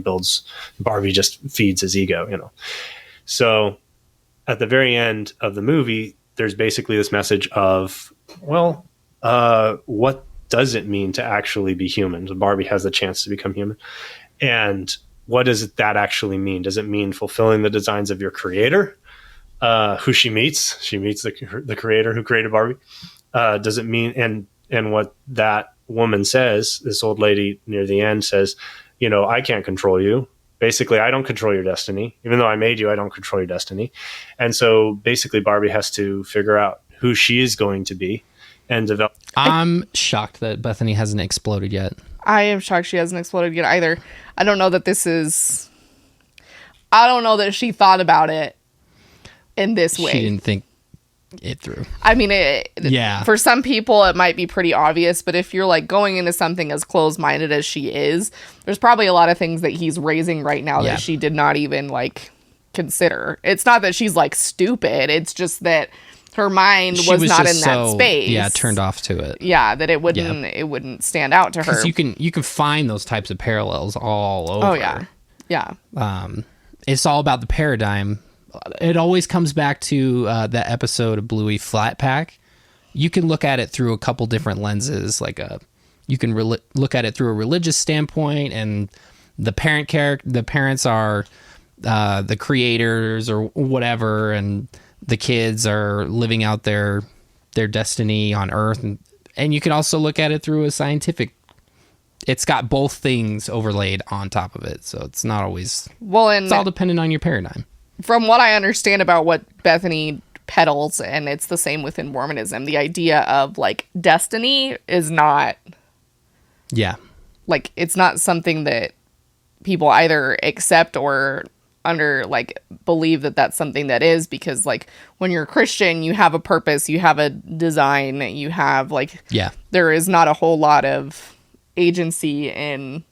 just feeds his ego, So at the very end of the movie, there's basically this message of, well, what does it mean to actually be human? So Barbie has the chance to become human. And what does that actually mean? Does it mean fulfilling the designs of your creator, who she meets? She meets the creator who created Barbie. Does it mean, and what that woman says, this old lady near the end says, I can't control you. Basically, I don't control your destiny. Even though I made you, I don't control your destiny. And so basically Barbie has to figure out who she is going to be and develop. I'm shocked that Bethany hasn't exploded yet. I am shocked she hasn't exploded yet either. I don't know that she thought about it in this way. She didn't think it through. I mean, for some people it might be pretty obvious, but if you're like going into something as closed-minded as she is, there's probably a lot of things that he's raising right now that she did not even like consider. It's not that she's like stupid, it's just that her mind was not in that space. Yeah, turned off to it. Yeah, that it wouldn't stand out to her. Because you can find those types of parallels all over. Oh yeah. Yeah. It's all about the paradigm. It always comes back to that episode of Bluey Flat Pack. You can look at it through a couple different lenses. Like you can look at it through a religious standpoint, and the parents are the creators or whatever, and the kids are living out their destiny on Earth, and you can also look at it through a scientific. It's got both things overlaid on top of it, so it's not always. Well, and it's all dependent on your paradigm. From what I understand about what Bethany peddles, and it's the same within Mormonism, the idea of like destiny is not. Yeah. Like, it's not something that people either accept or believe that that's something that is, because like when you're a Christian, you have a purpose, you have a design, you have there is not a whole lot of agency in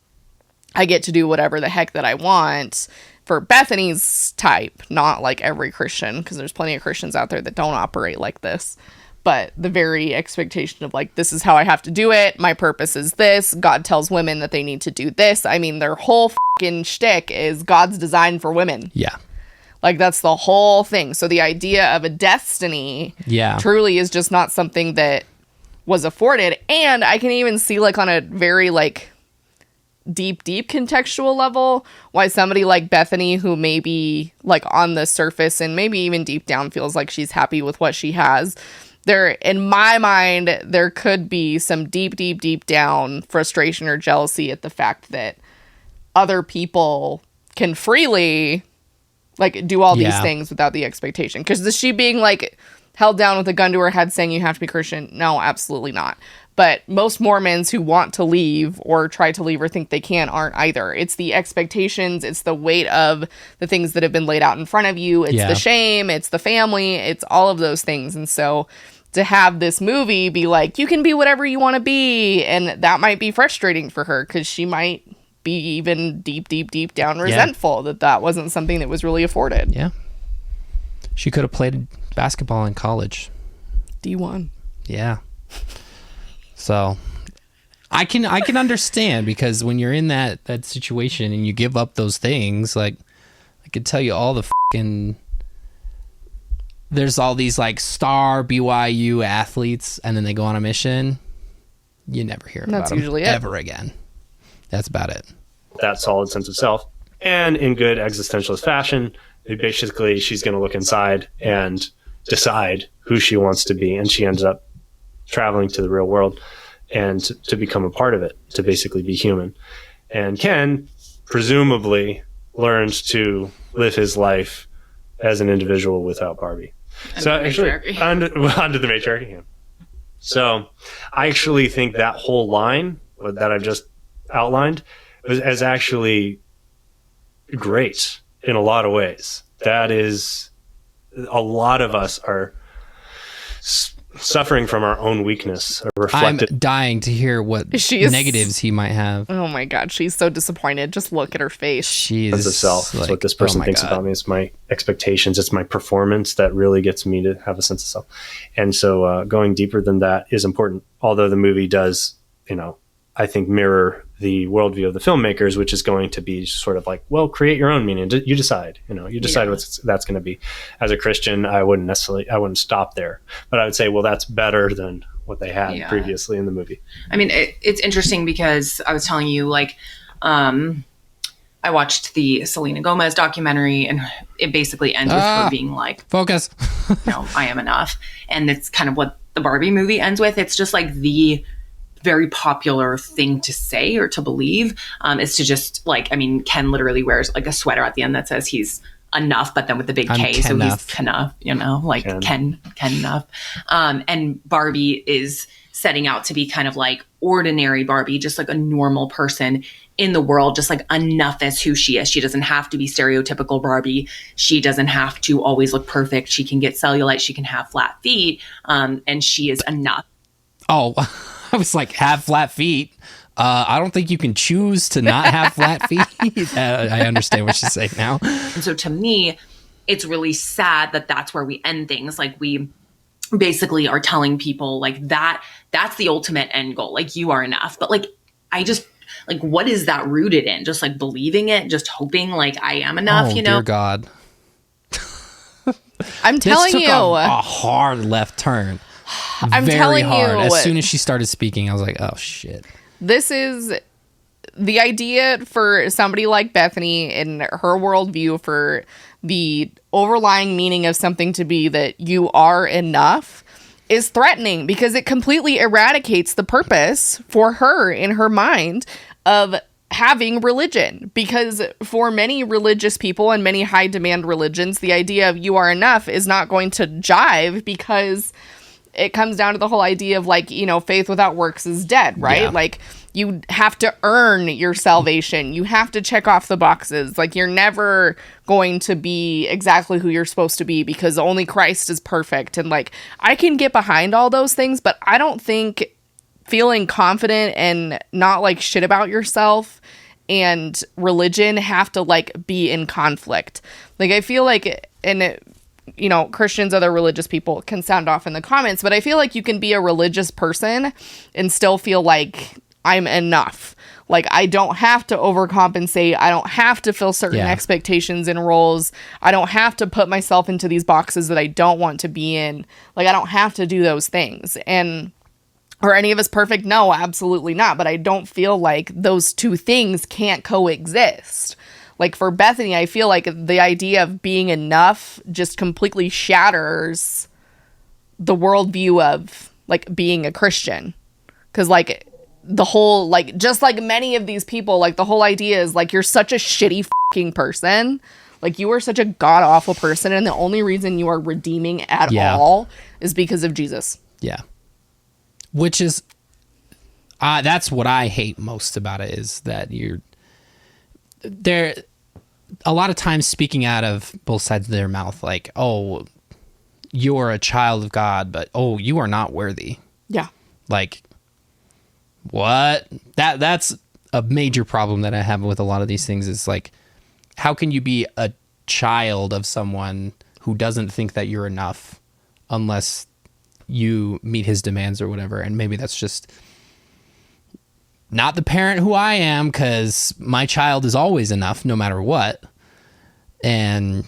I get to do whatever the heck that I want for Bethany's type, not like every Christian, because there's plenty of Christians out there that don't operate like this. but the very expectation of like, this is how I have to do it. My purpose is this. God tells women that they need to do this. I mean, their whole fucking shtick is God's design for women. Yeah. Like, that's the whole thing. So the idea of a destiny truly is just not something that was afforded. And I can even see, like, on a very, like, deep contextual level, why somebody like Bethany, who maybe, like, on the surface and maybe even deep down feels like she's happy with what she has, there, in my mind, there could be some deep down frustration or jealousy at the fact that other people can freely, like, do all these things without the expectation. Because is she being, like, held down with a gun to her head saying you have to be Christian? No, absolutely not. But most Mormons who want to leave or try to leave or think they can aren't either. It's the expectations. It's the weight of the things that have been laid out in front of you. It's the shame. It's the family. It's all of those things. And so to have this movie be like, you can be whatever you want to be, and that might be frustrating for her because she might be even deep down resentful that wasn't something that was really afforded. Yeah. She could have played basketball in college. D1. Yeah. So I can understand, because when you're in that situation and you give up those things, like, I could tell you all the fucking, there's all these like star BYU athletes, and then they go on a mission. You never hear about them usually ever again. That's about it. That solid sense of self. And in good existentialist fashion, basically she's going to look inside and decide who she wants to be. And she ends up traveling to the real world and to become a part of it, to basically be human. And Ken presumably learns to live his life as an individual without Barbie. And so actually, onto the matriarchy. Yeah. So I actually think that whole line that I've just outlined is actually great in a lot of ways. That is, a lot of us are suffering from our own weakness. I'm dying to hear what negatives he might have. Oh my God, she's so disappointed. Just look at her face. She's sense of self. Like, it's what this person thinks about me. It's my expectations. It's my performance that really gets me to have a sense of self. And so going deeper than that is important. Although the movie does, I think, mirror the worldview of the filmmakers, which is going to be sort of like, well, create your own meaning. You decide, you decide what that's going to be. As a Christian, I wouldn't stop there, but I would say, well, that's better than what they had previously in the movie. I mean, it's interesting because I was telling you, like, I watched the Selena Gomez documentary, and it basically ends with her being like, focus. I am enough. And it's kind of what the Barbie movie ends with. It's just like the very popular thing to say or to believe, is to just, like, I mean, Ken literally wears like a sweater at the end that says he's enough, but then with the big K, so he's Ken-uff, like Ken enough. And Barbie is setting out to be kind of like ordinary Barbie, just like a normal person in the world, just like enough as who she is. She doesn't have to be stereotypical Barbie. She doesn't have to always look perfect. She can get cellulite. She can have flat feet. And she is enough. Oh, I was like, have flat feet. I don't think you can choose to not have flat feet. I understand what she's saying now. And so to me, it's really sad that that's where we end things. Like, we basically are telling people like that's the ultimate end goal. Like, you are enough. But like, I just, like, what is that rooted in? Just like believing it, just hoping like I am enough, dear God. I'm telling you, a hard left turn. I'm telling you, as soon as she started speaking, I was like, oh shit. This is the idea for somebody like Bethany in her worldview, for the overlying meaning of something to be that you are enough, is threatening, because it completely eradicates the purpose for her in her mind of having religion. Because for many religious people and many high demand religions, the idea of you are enough is not going to jive, because it comes down to the whole idea of like, faith without works is dead, right? Yeah. Like, you have to earn your salvation. You have to check off the boxes. Like, you're never going to be exactly who you're supposed to be, because only Christ is perfect. And like, I can get behind all those things, but I don't think feeling confident and not like shit about yourself and religion have to like be in conflict. Like, I feel like, and you know, Christians, other religious people can sound off in the comments, but I feel like you can be a religious person and still feel like I'm enough. Like, I don't have to overcompensate. I don't have to fill certain expectations and roles. I don't have to put myself into these boxes that I don't want to be in. Like, I don't have to do those things. And are any of us perfect? No, absolutely not. But I don't feel like those two things can't coexist. Like, for Bethany, I feel like the idea of being enough just completely shatters the worldview of, like, being a Christian. Because, like, the whole, like, just like many of these people, like, the whole idea is, like, you're such a shitty fucking person. Like, you are such a god-awful person, and the only reason you are redeeming at all is because of Jesus. Yeah. Which is, that's what I hate most about it, is that they're a lot of times speaking out of both sides of their mouth, like, oh, you're a child of God, but, oh, you are not worthy. Yeah. Like, what? That's a major problem that I have with a lot of these things, is like, how can you be a child of someone who doesn't think that you're enough unless you meet his demands or whatever? And maybe that's just not the parent who I am, because my child is always enough no matter what. And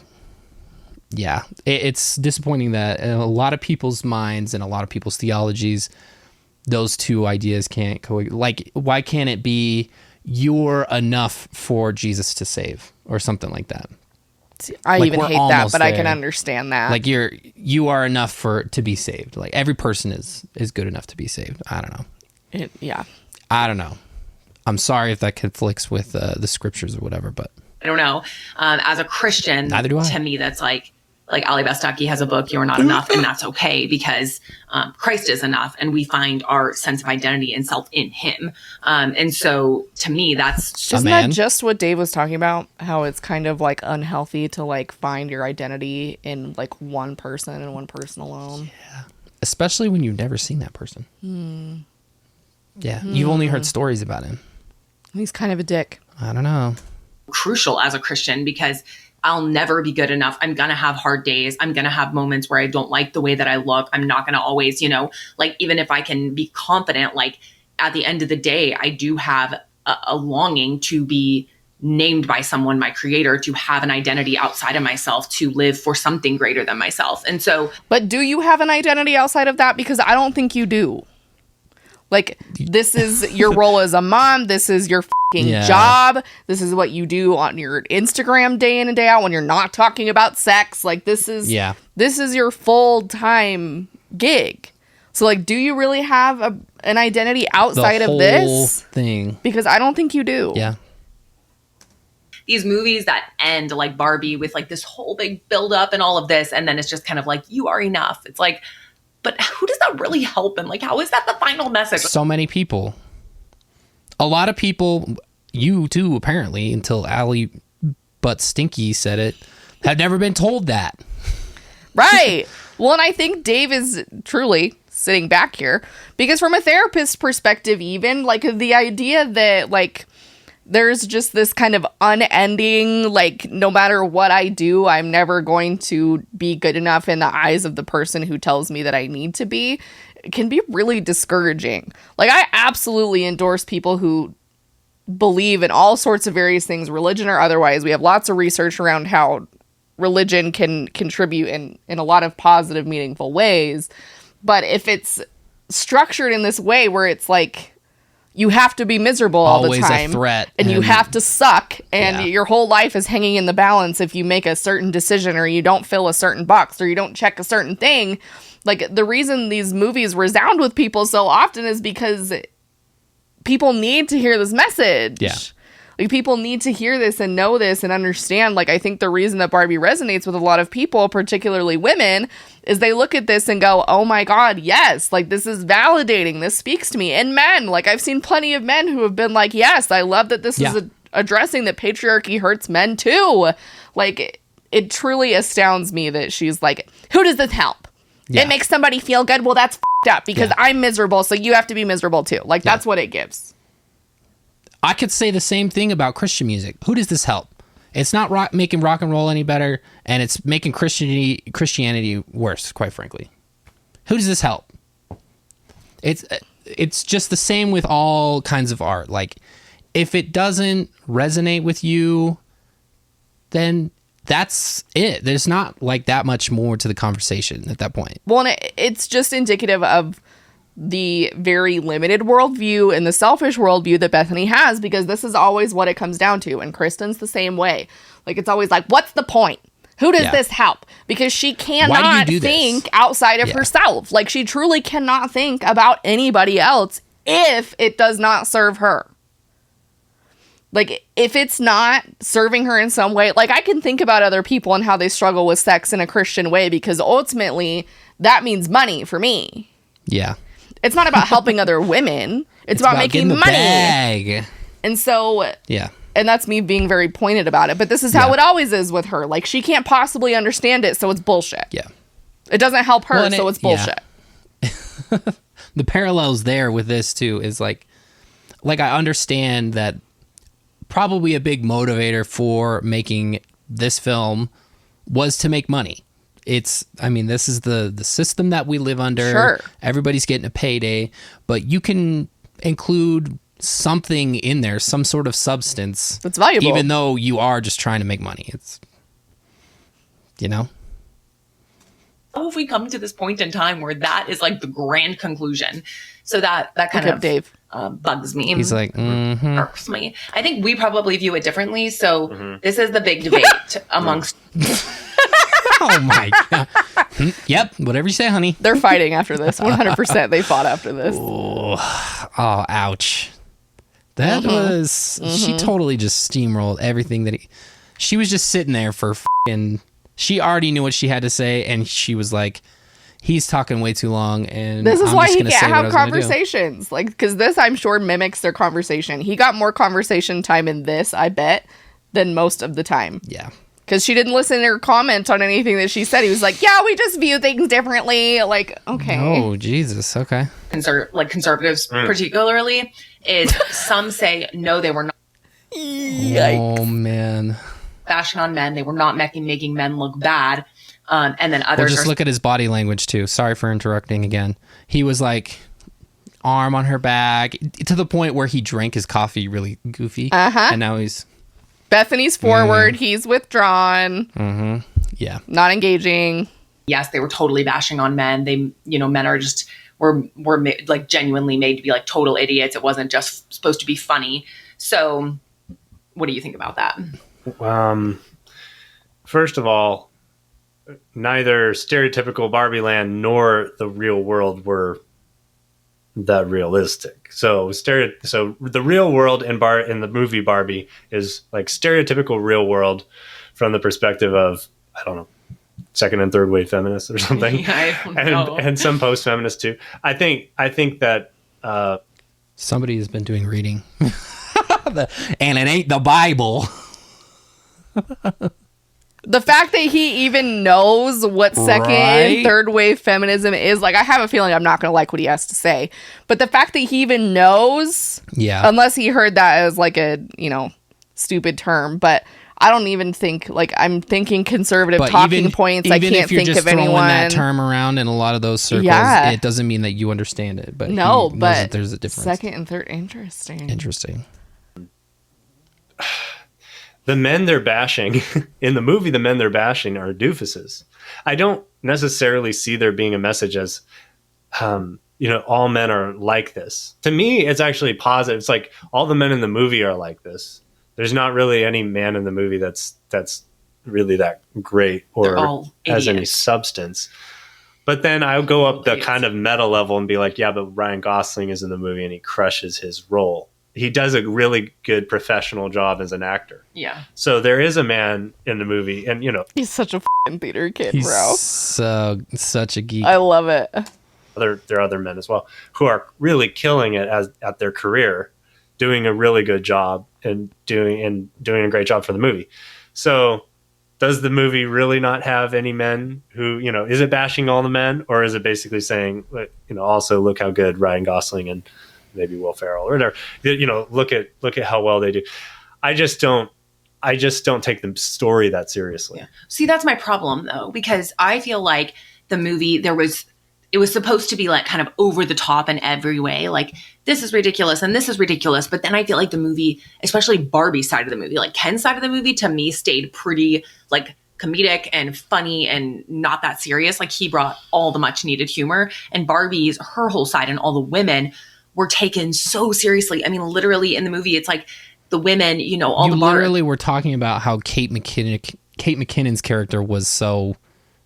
yeah, it's disappointing that in a lot of people's minds and a lot of people's theologies, those two ideas can't like, why can't it be you're enough for Jesus to save or something like that? I like, even hate that, but I can understand that. Like, you are enough to be saved. Like, every person is good enough to be saved. I don't know. I don't know. I'm sorry if that conflicts with the scriptures or whatever, but I don't know. As a Christian, neither do I. To me, that's like Ali Bestaki has a book, You're Not Enough, and that's okay, because Christ is enough, and we find our sense of identity and self in him. And so to me, that's isn't that just what Dave was talking about? How it's kind of like unhealthy to like find your identity in like one person and one person alone. Yeah. Especially when you've never seen that person. Yeah. You've only heard stories about him. He's kind of a dick. I don't know. Crucial as a Christian, because I'll never be good enough. I'm going to have hard days. I'm going to have moments where I don't like the way that I look. I'm not going to always, like, even if I can be confident, like, at the end of the day, I do have a longing to be named by someone, my creator, to have an identity outside of myself, to live for something greater than myself. And so, but do you have an identity outside of that? Because I don't think you do. Like, this is your role as a mom. This is your job. This is what you do on your Instagram day in and day out when you're not talking about sex. Like, this is your full-time gig. So, like, do you really have an identity outside of this thing? Because I don't think you do. Yeah. These movies that end like Barbie with like this whole big build up and all of this, and then it's just kind of like, you are enough. It's like, but who does that really help? And like, how is that the final message? So many people. A lot of people, you too, apparently, until Ali But Stinky said it, have never been told that. Right. Well, and I think Dave is truly sitting back here because from a therapist's perspective, even, like, the idea that, like, there's just this kind of unending, like, no matter what I do, I'm never going to be good enough in the eyes of the person who tells me that I need to be, can be really discouraging. Like, I absolutely endorse people who believe in all sorts of various things, religion or otherwise. We have lots of research around how religion can contribute in a lot of positive, meaningful ways. But if it's structured in this way where it's like, you have to be miserable all the time. Always a threat. And you have to suck. And your whole life is hanging in the balance if you make a certain decision or you don't fill a certain box or you don't check a certain thing. Like, the reason these movies resound with people so often is because people need to hear this message. Yeah. Like, people need to hear this and know this and understand. Like, I think the reason that Barbie resonates with a lot of people, particularly women, is they look at this and go, oh my God, yes, like, this is validating. This speaks to me. And men, like, I've seen plenty of men who have been like, yes, I love that this is addressing that patriarchy hurts men too. Like, it truly astounds me that she's like, who does this help? Yeah. It makes somebody feel good. Well, that's f***ed up because I'm miserable, so you have to be miserable too. Like, that's what it gives. I could say the same thing about Christian music. Who does this help? It's not making rock and roll any better, and it's making Christianity worse, quite frankly. Who does this help? It's just the same with all kinds of art. Like, if it doesn't resonate with you, then that's it. There's not like that much more to the conversation at that point. Well, and it's just indicative of the very limited worldview and the selfish worldview that Bethany has, because this is always what it comes down to. And Kristen's the same way. Like, it's always like, what's the point? Who does this help? Because she cannot think outside of herself. Like, she truly cannot think about anybody else if it does not serve her. Like, if it's not serving her in some way, like, I can think about other people and how they struggle with sex in a Christian way, because ultimately that means money for me. Yeah. It's not about helping other women. It's about making money. Bag. And so, yeah. And that's me being very pointed about it. But this is how it always is with her. Like, she can't possibly understand it, so it's bullshit. Yeah. It doesn't help her, so it's bullshit. Yeah. The parallels there with this, too, is like I understand that probably a big motivator for making this film was to make money. This is the system that we live under. Sure. Everybody's getting a payday, but you can include something in there, some sort of substance that's valuable, even though you are just trying to make money. It's, How have we come to this point in time where that is like the grand conclusion? So that kind of Dave bugs me. He's like, irks me. I think we probably view it differently. So this is the big debate amongst. Oh my God. Yep. Whatever you say, honey. They're fighting after this. 100% they fought after this. Oh, ouch. That was, she totally just steamrolled everything that she was just sitting there for she already knew what she had to say, and she was like, he's talking way too long, and this is why he can't have conversations. Like, because this, I'm sure, mimics their conversation. He got more conversation time in this, I bet, than most of the time. Yeah. Because she didn't listen to her comment on anything that she said. He was like, yeah, we just view things differently. Like, okay. Oh, Jesus. Okay. Conservatives particularly, is some say, no, they were not. Yikes. Oh, man. Bashing on men. They were not making men look bad. And then others just look at his body language, too. Sorry for interrupting again. He was like, arm on her back, to the point where he drank his coffee really goofy. And now he's... Bethany's forward. He's withdrawn. Yeah. Not engaging. Yes, they were totally bashing on men. They, men are just were like genuinely made to be like total idiots. It wasn't just supposed to be funny. So, what do you think about that? First of all, neither stereotypical Barbie Land nor the real world were that realistic. So the real world in the movie Barbie is like stereotypical real world from the perspective of, I don't know, second and third wave feminists or something. Yeah, I don't know. And some post feminists too. I think that somebody has been doing reading. And it ain't the Bible. The fact that he even knows what second and third wave feminism is, like, I have a feeling I'm not going to like what he has to say. But the fact that he even knows, unless he heard that as like a, stupid term, but I don't even think, like, I'm thinking conservative talking points. I can't think of anyone. Even if you're just throwing that term around in a lot of those circles, it doesn't mean that you understand it. But no, but that there's a difference. Second and third, interesting. The men they're bashing in the movie, the men they're bashing are doofuses. I don't necessarily see there being a message as, all men are like this. To me, it's actually positive. It's like all the men in the movie are like this. There's not really any man in the movie that's really that great or has any substance. But then I'll go up the kind of meta level and be like, yeah, but Ryan Gosling is in the movie and he crushes his role. He does a really good professional job as an actor. Yeah. So there is a man in the movie, and he's such a f***ing theater kid, bro. Such a geek. I love it. There are other men as well who are really killing it at their career, doing a really good job and doing a great job for the movie. So does the movie really not have any men who, is it bashing all the men, or is it basically saying, also look how good Ryan Gosling and maybe Will Ferrell or whatever, look at how well they do. I I just don't take the story that seriously. Yeah. See, that's my problem though, because I feel like the movie, it was supposed to be like kind of over the top in every way. Like, this is ridiculous and this is ridiculous. But then I feel like the movie, especially Barbie's side of the movie, like Ken's side of the movie, to me stayed pretty like comedic and funny and not that serious. Like, he brought all the much needed humor, and Barbie's, her whole side and all the women were taken so seriously. I mean, literally in the movie, it's like the women, you know, all you the literally were talking about how Kate McKinnon's character was so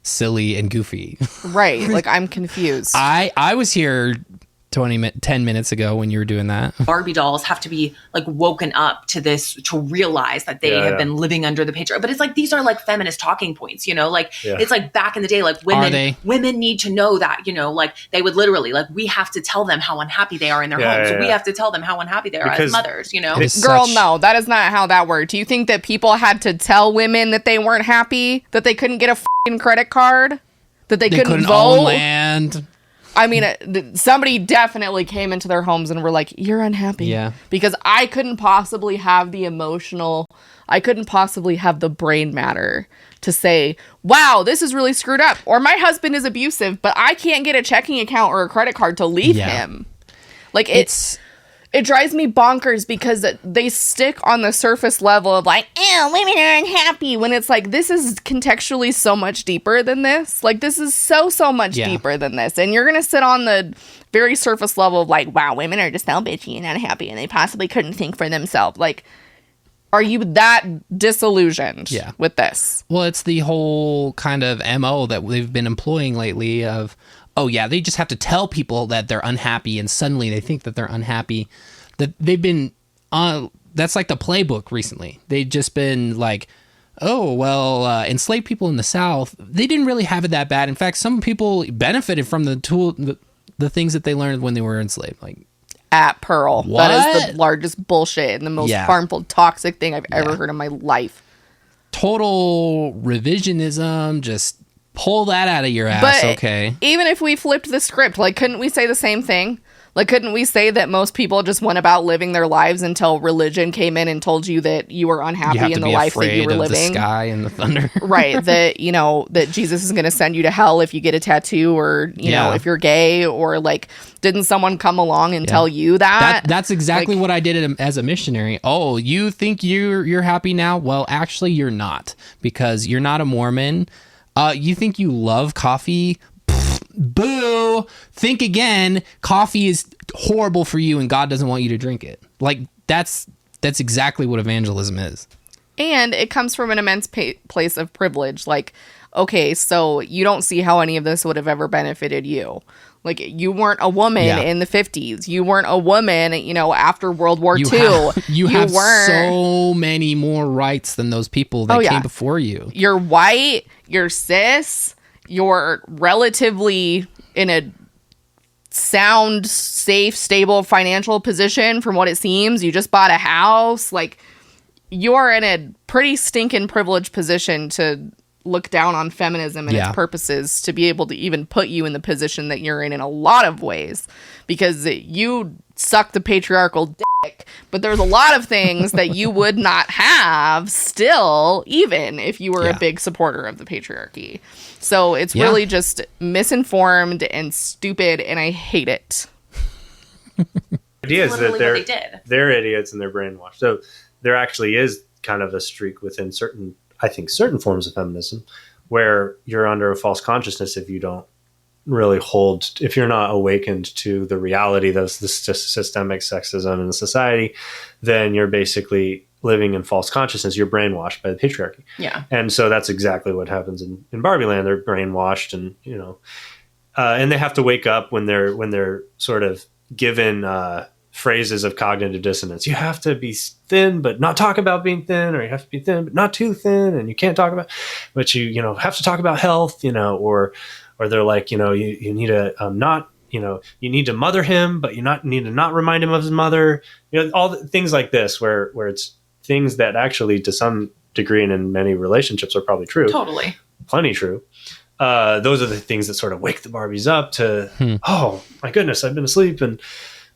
silly and goofy. Right. Like, I'm confused. I was here 10 minutes ago when you were doing that. Barbie dolls have to be like woken up to this, to realize that they have been living under the patriarchy. But it's like, these are like feminist talking points, you know, like it's like back in the day, like women need to know that, you know, like they would literally, like, we have to tell them how unhappy they are in their homes. We have to tell them how unhappy they are as mothers, you know? Girl, no, that is not how that worked. Do you think that people had to tell women that they weren't happy, that they couldn't get a f***ing credit card, that they couldn't vote? Own land. I mean, somebody definitely came into their homes and were like, you're unhappy. Yeah. Because I couldn't possibly have the brain matter to say, wow, this is really screwed up. Or my husband is abusive, but I can't get a checking account or a credit card to leave him. Like, it drives me bonkers because they stick on the surface level of like, ew, women are unhappy, when it's like, this is contextually so much deeper than this. Like, this is so much deeper than this. And you're going to sit on the very surface level of like, wow, women are just so bitchy and unhappy and they possibly couldn't think for themselves. Like, are you that disillusioned with this? Well, it's the whole kind of MO that they've been employing lately of, oh yeah, they just have to tell people that they're unhappy, and suddenly they think that they're unhappy. That they've been that's like the playbook recently. They've just been like, oh well, enslaved people in the South, they didn't really have it that bad. In fact, some people benefited from the things that they learned when they were enslaved. Like, at Pearl, what? That is the largest bullshit and the most harmful, toxic thing I've ever heard in my life. Total revisionism, just pull that out of your ass. But okay, even if we flipped the script, like, couldn't we say the same thing? Like, couldn't we say that most people just went about living their lives until religion came in and told you that you were unhappy in the life that you were living? The sky and the thunder. Right. That, you know, that Jesus is going to send you to hell if you get a tattoo, or, you know, if you're gay, or like, didn't someone come along and tell you that? That's exactly what I did as a missionary. Oh, you think you're happy now? Well, actually, you're not, because you're not a Mormon. You think you love coffee? Boo! Think again. Coffee is horrible for you, and God doesn't want you to drink it. Like, that's exactly what evangelism is. And it comes from an immense place of privilege. Like, okay, so you don't see how any of this would have ever benefited you. Like, you weren't a woman in the 50s. You weren't a woman, you know, after World War II. You have so many more rights than those people that came before you. You're white. You're cis. You're relatively in a sound, safe, stable financial position from what it seems. You just bought a house. Like, you're in a pretty stinking privileged position to look down on feminism and its purposes, to be able to even put you in the position that you're in a lot of ways, because you suck the patriarchal dick, but there's a lot of things that you would not have still, even if you were a big supporter of the patriarchy. So it's really just misinformed and stupid, and I hate it. The idea is that they're idiots and they're brainwashed. So there actually is kind of a streak within certain forms of feminism where you're under a false consciousness if you don't really if you're not awakened to the reality that the systemic sexism in the society, then you're basically living in false consciousness. You're brainwashed by the patriarchy. Yeah. And so that's exactly what happens in Barbie Land. They're brainwashed, and, you know, and they have to wake up when they're sort of given phrases of cognitive dissonance. You have to be thin, but not talk about being thin, or you have to be thin, but not too thin. And you can't talk about, but you know, have to talk about health, you know, or they're like, you know, you need to not, you know, you need to mother him, but need to not remind him of his mother. You know, all the things like this, where it's things that actually to some degree and in many relationships are probably true. Totally. Plenty true. Those are the things that sort of wake the Barbies up to, oh my goodness, I've been asleep, and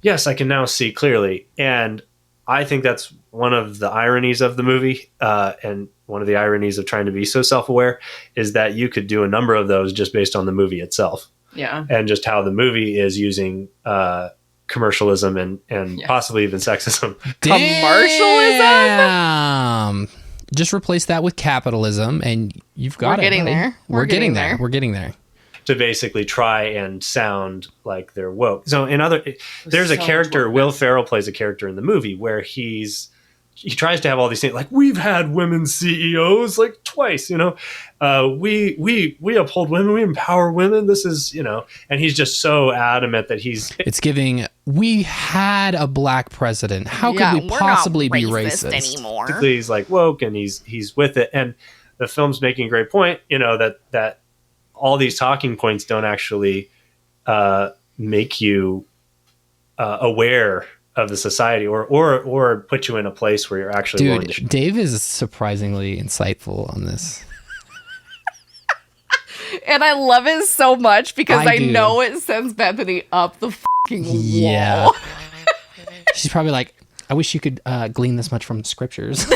yes, I can now see clearly. And I think that's one of the ironies of the movie, and one of the ironies of trying to be so self-aware is that you could do a number of those just based on the movie itself. Yeah. And just how the movie is using commercialism and possibly even sexism. Commercialism? Just replace that with capitalism and you've got We're it. getting there. We're getting there. We're getting there. To basically try and sound like they're woke. So there's a so character, woke. Will Ferrell plays a character in the movie where he tries to have all these things like, we've had women CEOs like twice, we uphold women, we empower women. This is, and he's just so adamant that it's giving, we had a black president. How could we possibly be racist anymore? He's like woke and he's with it. And the film's making a great point, that all these talking points don't actually make you aware of the society or put you in a place where you're actually willing to Dave is surprisingly insightful on this. And I love it so much because I do. know it sends Bethany up the fucking wall. Yeah. She's probably like, I wish you could glean this much from scriptures.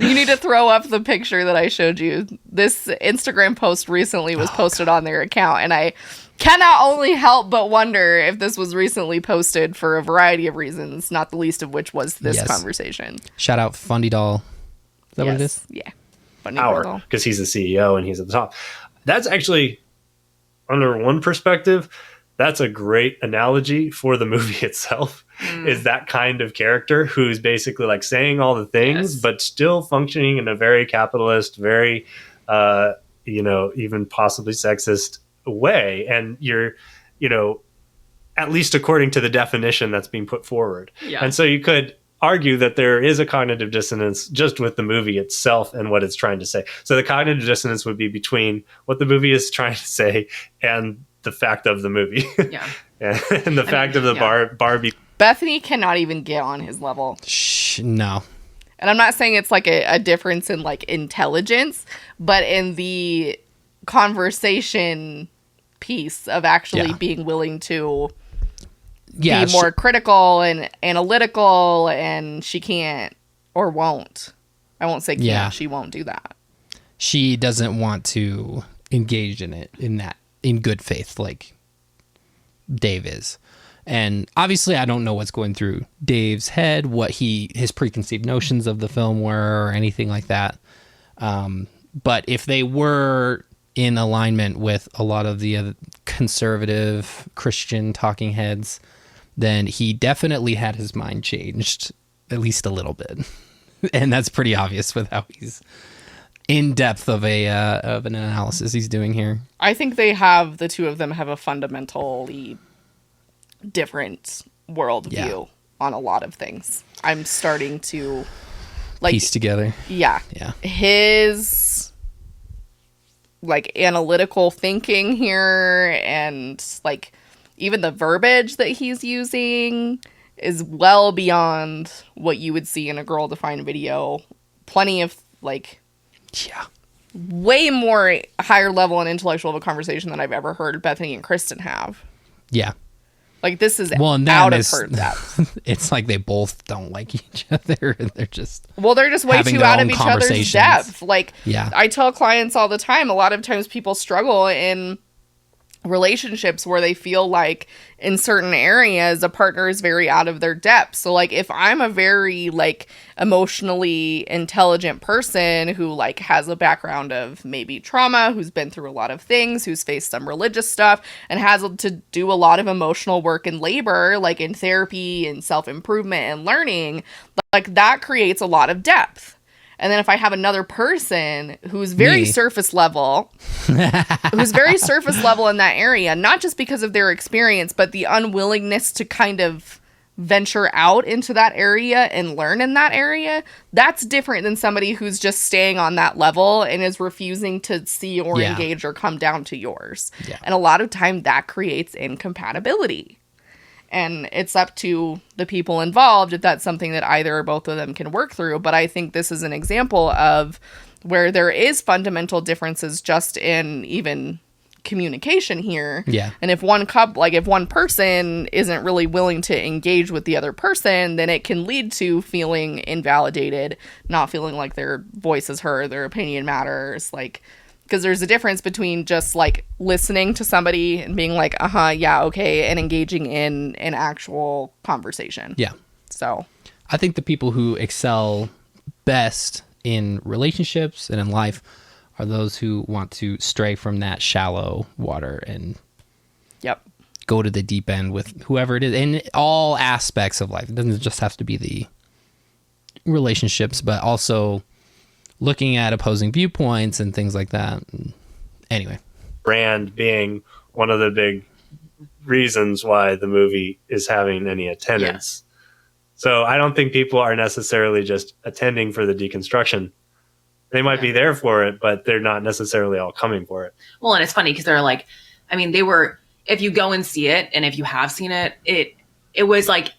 You need to throw up the picture that I showed you. This Instagram post recently was posted on their account, and I cannot only help but wonder if this was recently posted for a variety of reasons, not the least of which was this conversation. Shout out Fundy Doll. Is that what it is? Yeah. Funny power Doll. because he's the CEO and he's at the top. That's actually, under one perspective, that's a great analogy for the movie itself. Is that kind of character who's basically like saying all the things, but still functioning in a very capitalist, very, even possibly sexist way. And you're, at least according to the definition that's being put forward. Yeah. And so you could argue that there is a cognitive dissonance just with the movie itself and what it's trying to say. So the cognitive dissonance would be between what the movie is trying to say and the fact of the movie. Yeah. And the fact of the Barbie. Bethany cannot even get on his level. No. And I'm not saying it's like a difference in like intelligence, but in the conversation piece of actually being willing to be more critical and analytical, and she can't or won't. I won't say can't. Yeah. She won't do that. She doesn't want to engage in it in good faith like Dave is. And obviously I don't know what's going through Dave's head, what his preconceived notions of the film were or anything like that. But if they were in alignment with a lot of the other conservative Christian talking heads, then he definitely had his mind changed at least a little bit. And that's pretty obvious with how he's in depth of an analysis he's doing here. I think the two of them have a fundamentally different worldview on a lot of things. I'm starting to piece together. Yeah. His like analytical thinking here and like even the verbiage that he's using is well beyond what you would see in a Girl Defined video. Plenty of like way more higher level and intellectual of a conversation than I've ever heard Bethany and Kristen have. Yeah. Like this is out of her depth. It's like they both don't like each other and they're just way too out of each other's depth. Like I tell clients all the time, a lot of times people struggle in relationships where they feel like in certain areas a partner is very out of their depth. So like if I'm a very like emotionally intelligent person who like has a background of maybe trauma, who's been through a lot of things, who's faced some religious stuff and has to do a lot of emotional work and labor like in therapy and self-improvement and learning, like that creates a lot of depth. And then if I have another person who's very surface level, in that area, not just because of their experience, but the unwillingness to kind of venture out into that area and learn in that area, that's different than somebody who's just staying on that level and is refusing to see or engage or come down to yours. Yeah. And a lot of time that creates incompatibility. And it's up to the people involved if that's something that either or both of them can work through. But I think this is an example of where there is fundamental differences just in even communication here. Yeah. And if one person isn't really willing to engage with the other person, then it can lead to feeling invalidated, not feeling like their voice is heard, their opinion matters. Like, because there's a difference between just like listening to somebody and being like, yeah, okay, and engaging in an actual conversation. Yeah. So I think the people who excel best in relationships and in life are those who want to stray from that shallow water and yep, go to the deep end with whoever it is in all aspects of life. It doesn't just have to be the relationships, but also looking at opposing viewpoints and things like that. Anyway. Brand being one of the big reasons why the movie is having any attendance. Yeah. So I don't think people are necessarily just attending for the deconstruction. They might be there for it, but they're not necessarily all coming for it. Well, and it's funny because they're like, I mean, they were, if you go and see it, and if you have seen it, it was like,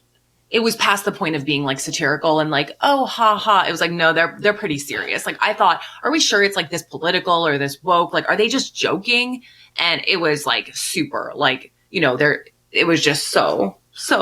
it was past the point of being like satirical and like, oh, ha ha. It was like, no, they're pretty serious. Like, I thought, are we sure it's like this political or this woke? Like, are they just joking? And it was like super, like, you know, it was just so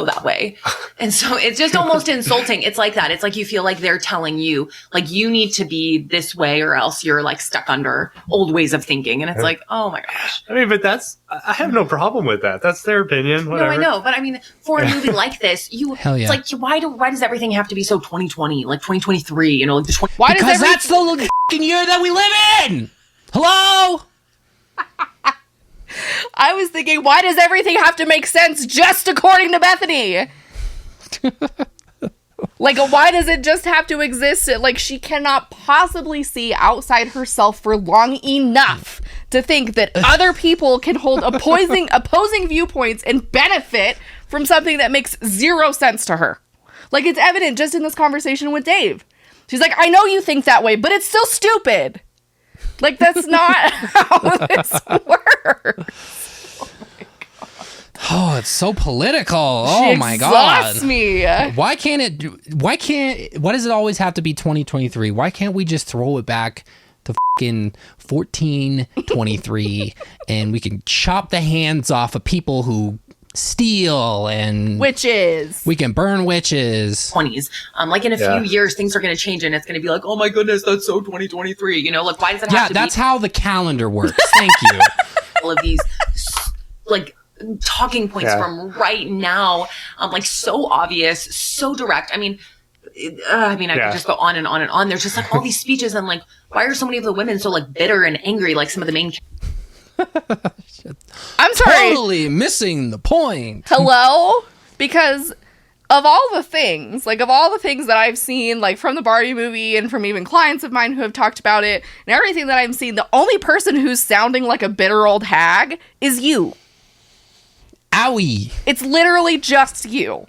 that way. And so it's just almost insulting. It's like that. It's like you feel like they're telling you, like, you need to be this way or else you're like stuck under old ways of thinking. And it's like, oh my gosh. I mean, but I have no problem with that. That's their opinion. Whatever. No, I know. But I mean, for a movie like this, Hell yeah. It's like, why does everything have to be so 2020, like 2023, you know, like the 20? Because that's the fucking year that we live in. Hello? I was thinking, why does everything have to make sense just according to Bethany? Like, why does it just have to exist? Like, she cannot possibly see outside herself for long enough to think that other people can hold opposing viewpoints and benefit from something that makes zero sense to her. Like, it's evident just in this conversation with Dave. She's like, I know you think that way, but it's still stupid. Like, that's not how this works. Oh, my God. Oh, it's so political. Oh, my God. Exhausts me. Why does it always have to be 2023? Why can't we just throw it back to fucking 1423 and we can chop the hands off of people who steal and witches? We can burn witches. 20s. Like in a few years, things are going to change and it's going to be like, oh my goodness, that's so 2023. You know, like, why does it have to be? Yeah, that's how the calendar works. Thank you. All of these, like, talking points from right now, like, so obvious, so direct. I mean, I could just go on and on and on. There's just like all these speeches and like, why are so many of the women so like bitter and angry? Like some of the main. I'm sorry. Totally missing the point. Hello? Because of all the things that I've seen, like from the Barbie movie and from even clients of mine who have talked about it and everything that I've seen, the only person who's sounding like a bitter old hag is you. Owie. It's literally just you.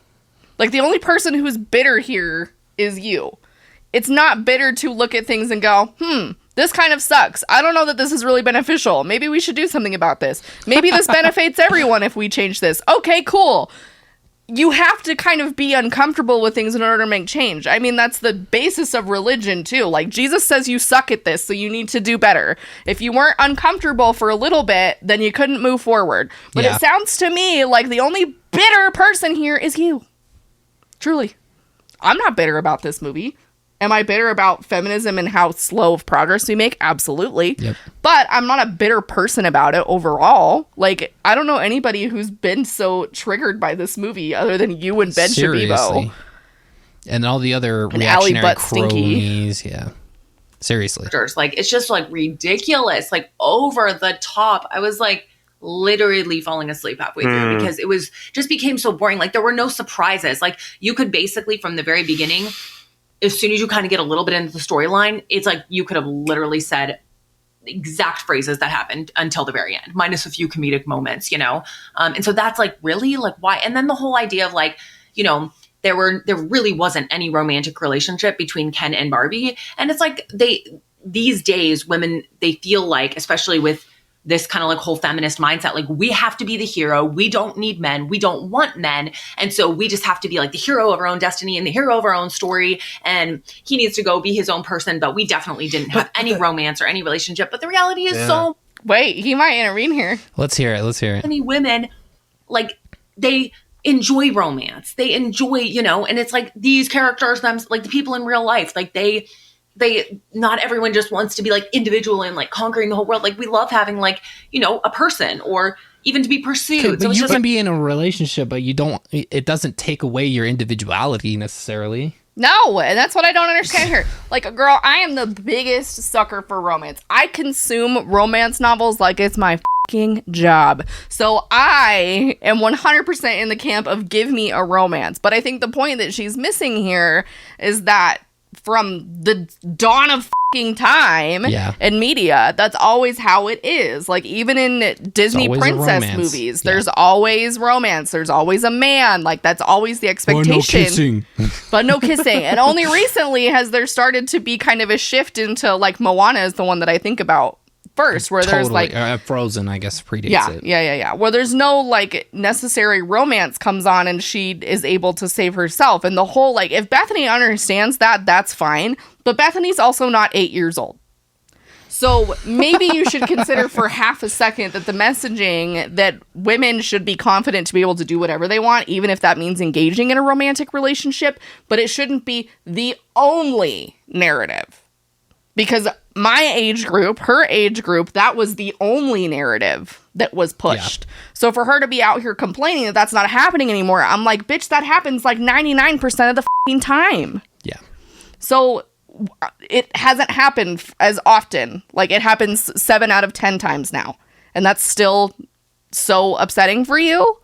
Like, the only person who's bitter here is you. It's not bitter to look at things and go, this kind of sucks. I don't know that this is really beneficial. Maybe we should do something about this. Maybe this benefits everyone if we change this. Okay, cool. You have to kind of be uncomfortable with things in order to make change. I mean, that's the basis of religion, too. Like, Jesus says you suck at this, so you need to do better. If you weren't uncomfortable for a little bit, then you couldn't move forward. But It sounds to me like the only bitter person here is you. Truly. I'm not bitter about this movie. Am I bitter about feminism and how slow of progress we make? Absolutely. Yep. But I'm not a bitter person about it overall. Like, I don't know anybody who's been so triggered by this movie other than you and Ben Shabibo. And all the other reactionary cronies. Yeah. Seriously. Like, it's just like ridiculous. Like, over the top. I was like literally falling asleep halfway through because it was just became so boring. Like, there were no surprises. Like, you could basically from the very beginning, as soon as you kind of get a little bit into the storyline, it's like you could have literally said exact phrases that happened until the very end, minus a few comedic moments, you know? And so that's like, really? Like, why? And then the whole idea of like, you know, there really wasn't any romantic relationship between Ken and Barbie. And it's like these days, women, they feel like, especially with this kind of like whole feminist mindset, like we have to be the hero. We don't need men. We don't want men. And so we just have to be like the hero of our own destiny and the hero of our own story. And he needs to go be his own person. But we definitely didn't have any romance or any relationship. But the reality is so Wait, he might intervene here. Let's hear it. Many women, like, they enjoy romance. They enjoy, and it's like these characters, like the people in real life, like they not everyone just wants to be like individual and like conquering the whole world. Like we love having like, a person or even to be pursued. But you can be in a relationship, but it doesn't take away your individuality necessarily. No, and that's what I don't understand here. Like, girl, I am the biggest sucker for romance. I consume romance novels like it's my fucking job. So I am 100% in the camp of give me a romance. But I think the point that she's missing here is that from the dawn of fucking time and media, that's always how it is. Like, even in Disney princess movies, there's always romance. There's always a man. Like, that's always the expectation. But no kissing. And only recently has there started to be kind of a shift into, like, Moana is the one that I think about first, where there's like Frozen, I guess, predates it. Yeah. Where there's no like necessary romance comes on and she is able to save herself. And the whole, like, if Bethany understands that, that's fine. But Bethany's also not 8 years old. So maybe you should consider for half a second that the messaging that women should be confident to be able to do whatever they want, even if that means engaging in a romantic relationship, but it shouldn't be the only narrative. Because my age group, her age group, that was the only narrative that was pushed. Yeah. So for her to be out here complaining that that's not happening anymore, I'm like, bitch, that happens like 99% of the fucking time. Yeah. So it hasn't happened as often. Like, it happens 7 out of 10 times now. And that's still so upsetting for you?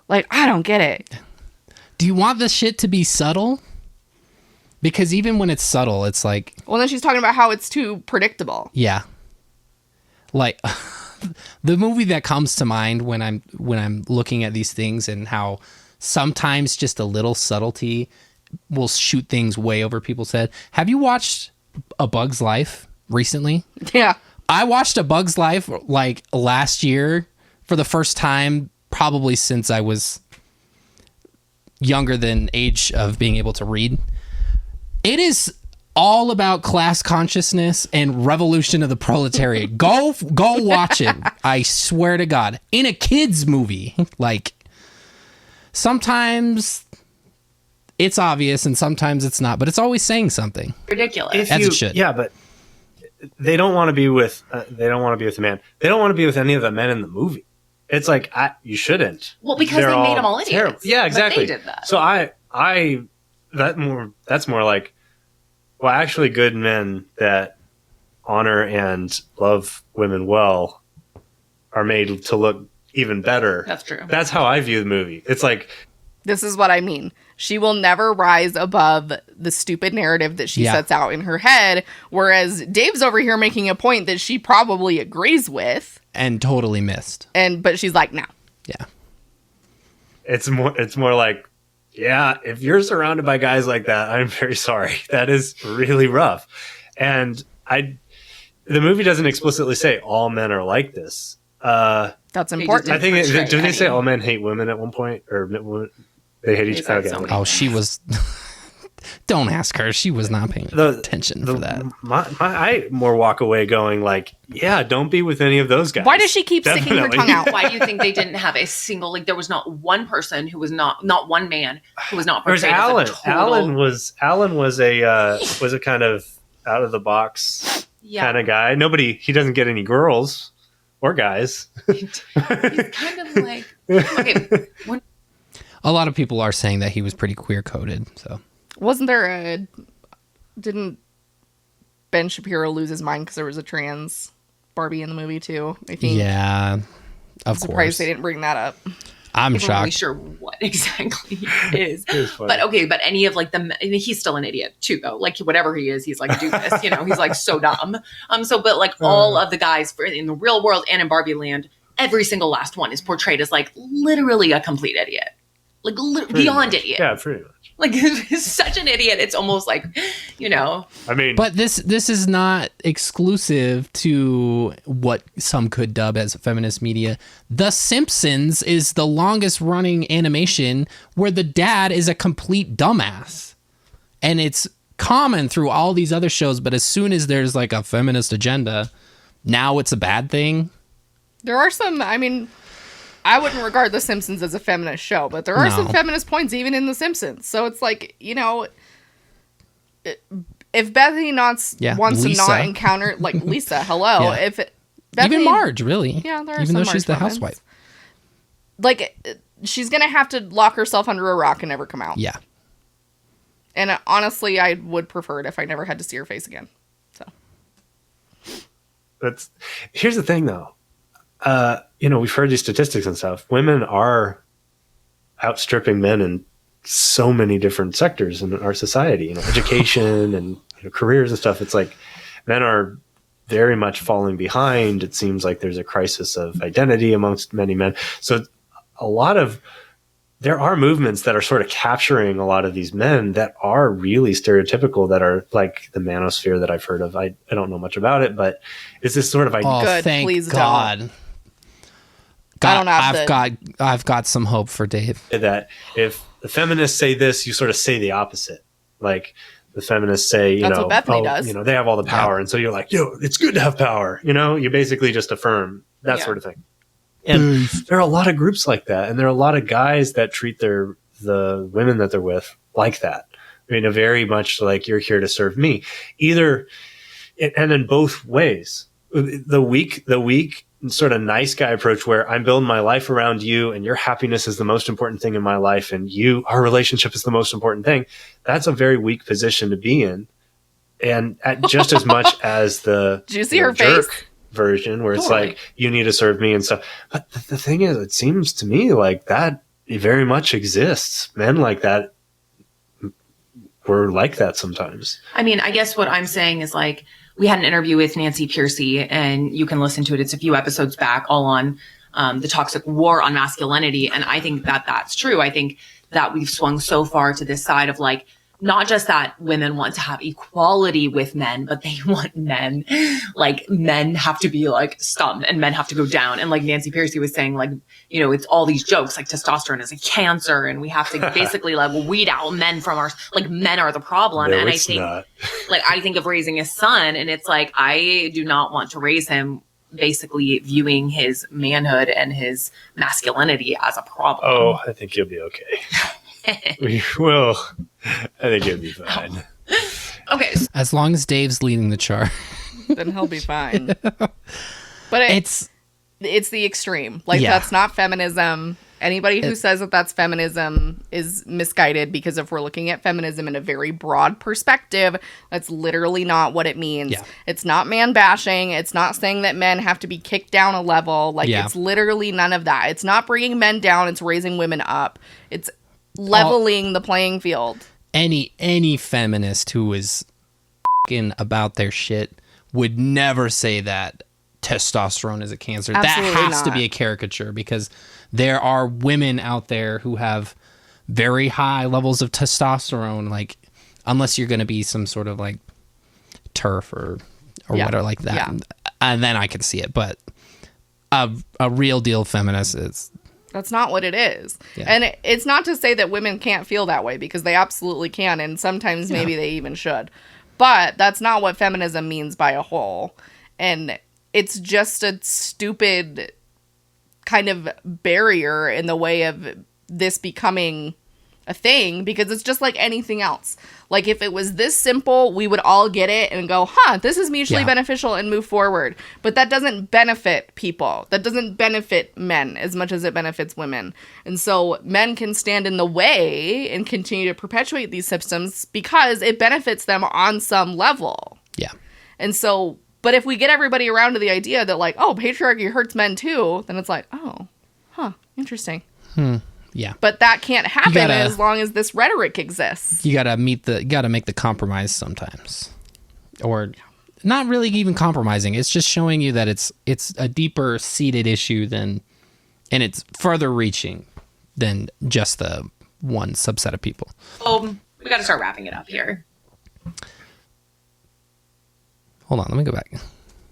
Like, I don't get it. Do you want this shit to be subtle? Because even when it's subtle, it's like... Well, then she's talking about how it's too predictable. Yeah. Like, the movie that comes to mind when I'm looking at these things and how sometimes just a little subtlety will shoot things way over people's head. Have you watched A Bug's Life recently? Yeah. I watched A Bug's Life, like, last year for the first time, probably since I was younger than age of being able to read. It is all about class consciousness and revolution of the proletariat. Go watch it. I swear to God. In a kid's movie. Like, sometimes it's obvious and sometimes it's not, but it's always saying something. Ridiculous. As it should. Yeah, but they don't want to be with a man. They don't want to be with any of the men in the movie. It's like, you shouldn't. Well, because they made them all idiots. Terrible. Yeah, exactly. But they did that. So that's more like, well, actually good men that honor and love women well are made to look even better. That's true. That's how I view the movie. It's like, this is what I mean. She will never rise above the stupid narrative that she sets out in her head, whereas Dave's over here making a point that she probably agrees with and totally missed. But she's like, no. Yeah. It's more like, yeah, if you're surrounded by guys like that, I'm very sorry. That is really rough. And the movie doesn't explicitly say all men are like this. That's important. I think do they say all men hate women at one point, or they hate each other? Okay. Oh, she was. Don't ask her. She was not paying attention for that. I more walk away going like, yeah, don't be with any of those guys. Why does she keep sticking her tongue out? Why do you think they didn't have a single, like, there was not one person who was not one man who was not portrayed as a total... Alan was a kind of out of the box kind of guy. He doesn't get any girls or guys. He's kind of like, okay. A lot of people are saying that he was pretty queer coded, so. Didn't Ben Shapiro lose his mind because there was a trans Barbie in the movie too? I think. Yeah, of course. I'm surprised they didn't bring that up. I'm not shocked. Really sure what exactly it is. But okay, but any of like he's still an idiot too, though. Like whatever he is, he's like a doofus. He's like so dumb. But like all of the guys in the real world and in Barbie Land, every single last one is portrayed as like literally a complete idiot. Like beyond idiot. Yeah, pretty much. Like he's such an idiot. It's almost like, I mean, but this is not exclusive to what some could dub as feminist media. The Simpsons is the longest running animation where the dad is a complete dumbass, and it's common through all these other shows. But as soon as there's like a feminist agenda, now it's a bad thing. There are some, I mean, I wouldn't regard The Simpsons as a feminist show, but there are some feminist points even in The Simpsons. So it's like, you know, if Bethany wants to not encounter, like, Lisa, hello. If Bethany, even Marge, really. Yeah, there are even some though she's the moments. housewife. Like, she's going to have to lock herself under a rock and never come out. Yeah. And honestly, I would prefer it if I never had to see her face again. So. Here's the thing, though. You know, we've heard these statistics and stuff. Women are outstripping men in so many different sectors in our society, you know, education and careers and stuff. It's like men are very much falling behind. It seems like there's a crisis of identity amongst many men. So there are movements that are sort of capturing a lot of these men that are really stereotypical, that are like the manosphere that I've heard of. I don't know much about it, but it's this sort of idea. Oh, Good, thank please God. don't. I've got some hope for Dave. That if the feminists say this, you sort of say the opposite. Like the feminists say, That's what Bethany does. You know, they have all the power, and so you're like, yo, it's good to have power. You know, you basically just affirm that sort of thing. And there are a lot of groups like that, and there are a lot of guys that treat the women that they're with like that. I mean, very much like, you're here to serve me, either, and in both ways. The weak sort of nice guy approach, where I'm building my life around you, and your happiness is the most important thing in my life, and our relationship is the most important thing. That's a very weak position to be in, and just as much as the Did you see her face? Version, where it's like, you need to serve me and stuff. But the thing is, it seems to me like that very much exists. Men like that were like that sometimes. I mean, I guess what I'm saying is, like, we had an interview with Nancy Piercy, and you can listen to it. It's a few episodes back, all on the toxic war on masculinity. And I think that that's true. I think that we've swung so far to this side of, like, not just that women want to have equality with men, but they want men have to be like scum, and men have to go down. And like Nancy Piercy was saying, like, you know, it's all these jokes, like testosterone is a cancer, and we have to basically like weed out men from our, like, men are the problem. No, and it's not. I think of raising a son, and it's like, I do not want to raise him basically viewing his manhood and his masculinity as a problem. Oh, I think you'll be okay. We will. I think you'll be fine. Okay. As long as Dave's leading the charge. Then he'll be fine. But it's the extreme. Like, that's not feminism. Anybody who says that that's feminism is misguided, because if we're looking at feminism in a very broad perspective, that's literally not what it means. Yeah. It's not man bashing. It's not saying that men have to be kicked down a level. Like, it's literally none of that. It's not bringing men down. It's raising women up. It's leveling the playing field. Any feminist who is f***ing about their shit would never say that testosterone is a cancer. Absolutely that has not. to be a caricature, because there are women out there who have very high levels of testosterone, like, unless you're going to be some sort of like turf or whatever like that. And then I could see it, but a real deal feminist is... That's not what it is. Yeah. And it's not to say that women can't feel that way, because they absolutely can, and sometimes maybe they even should. But that's not what feminism means by a whole. And it's just a stupid kind of barrier in the way of this becoming a thing, because it's just like anything else. Like, if it was this simple, we would all get it and go, this is mutually beneficial, and move forward. But that doesn't benefit people. That doesn't benefit men as much as it benefits women. And so men can stand in the way and continue to perpetuate these systems because it benefits them on some level. Yeah. And so, but if we get everybody around to the idea that, like, patriarchy hurts men too, then it's like, interesting. Yeah. But that can't happen as long as this rhetoric exists. You gotta make the compromise sometimes. Or not really even compromising. It's just showing you that it's a deeper seated issue and it's further reaching than just the one subset of people. We gotta start wrapping it up here. Hold on, let me go back.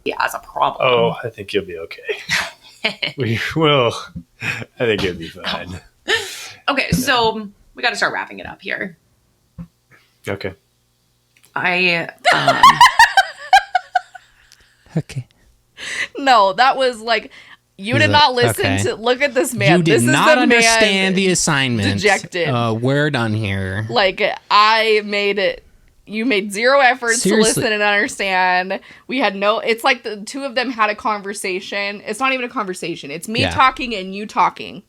Yeah, as a problem. Oh, I think you'll be okay. We will. I think you'll be fine. Okay, so we got to start wrapping it up here. Okay. Okay. No, that was like, You did not listen to. Look at this man. You did this not is the understand man the assignment. dejected. We're done here. Like, I made it. You made zero efforts Seriously. to listen and understand. We had no. It's like the two of them had a conversation. It's not even a conversation. It's me talking and you talking.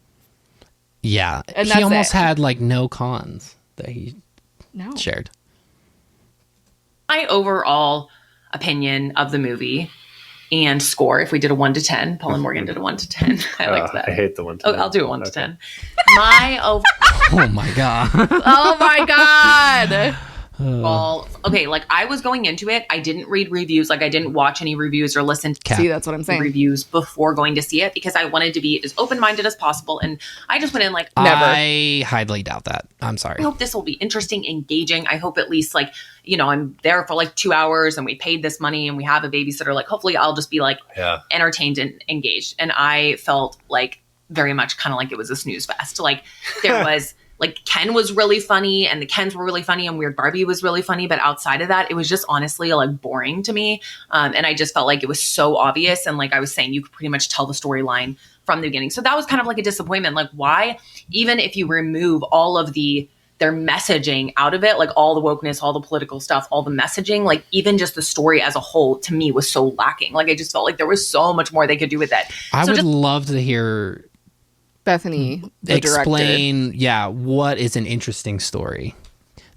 Yeah, And he almost had like no cons that he shared. My overall opinion of the movie and score, if we did a 1 to 10, Paul and Morgan did a 1 to 10. I liked that. I hate the 1 to 10. I'll do a 1 to 10. My Oh my god. Oh my god. overall, okay, like I was going into it, I didn't read reviews, like I didn't watch any reviews or listen to See, that's what I'm saying. reviews before going to see it because I wanted to be as open-minded as possible, and I just went in like, Never. I highly doubt that. I'm sorry. I hope this will be interesting, engaging. I hope at least like, you know, I'm there for like 2 hours and we paid this money and we have a babysitter. Like hopefully I'll just be like entertained and engaged. And I felt like very much kind of like it was a snooze fest. Like there was like Ken was really funny and the Kens were really funny and Weird Barbie was really funny. But outside of that, it was just honestly like boring to me. And I just felt like it was so obvious. And like I was saying, you could pretty much tell the storyline from the beginning. So that was kind of like a disappointment. Like why, even if you remove all of their messaging out of it, like all the wokeness, all the political stuff, all the messaging, like even just the story as a whole to me was so lacking. Like I just felt like there was so much more they could do with that. I would love to hear Bethany, the explain, director. what is an interesting story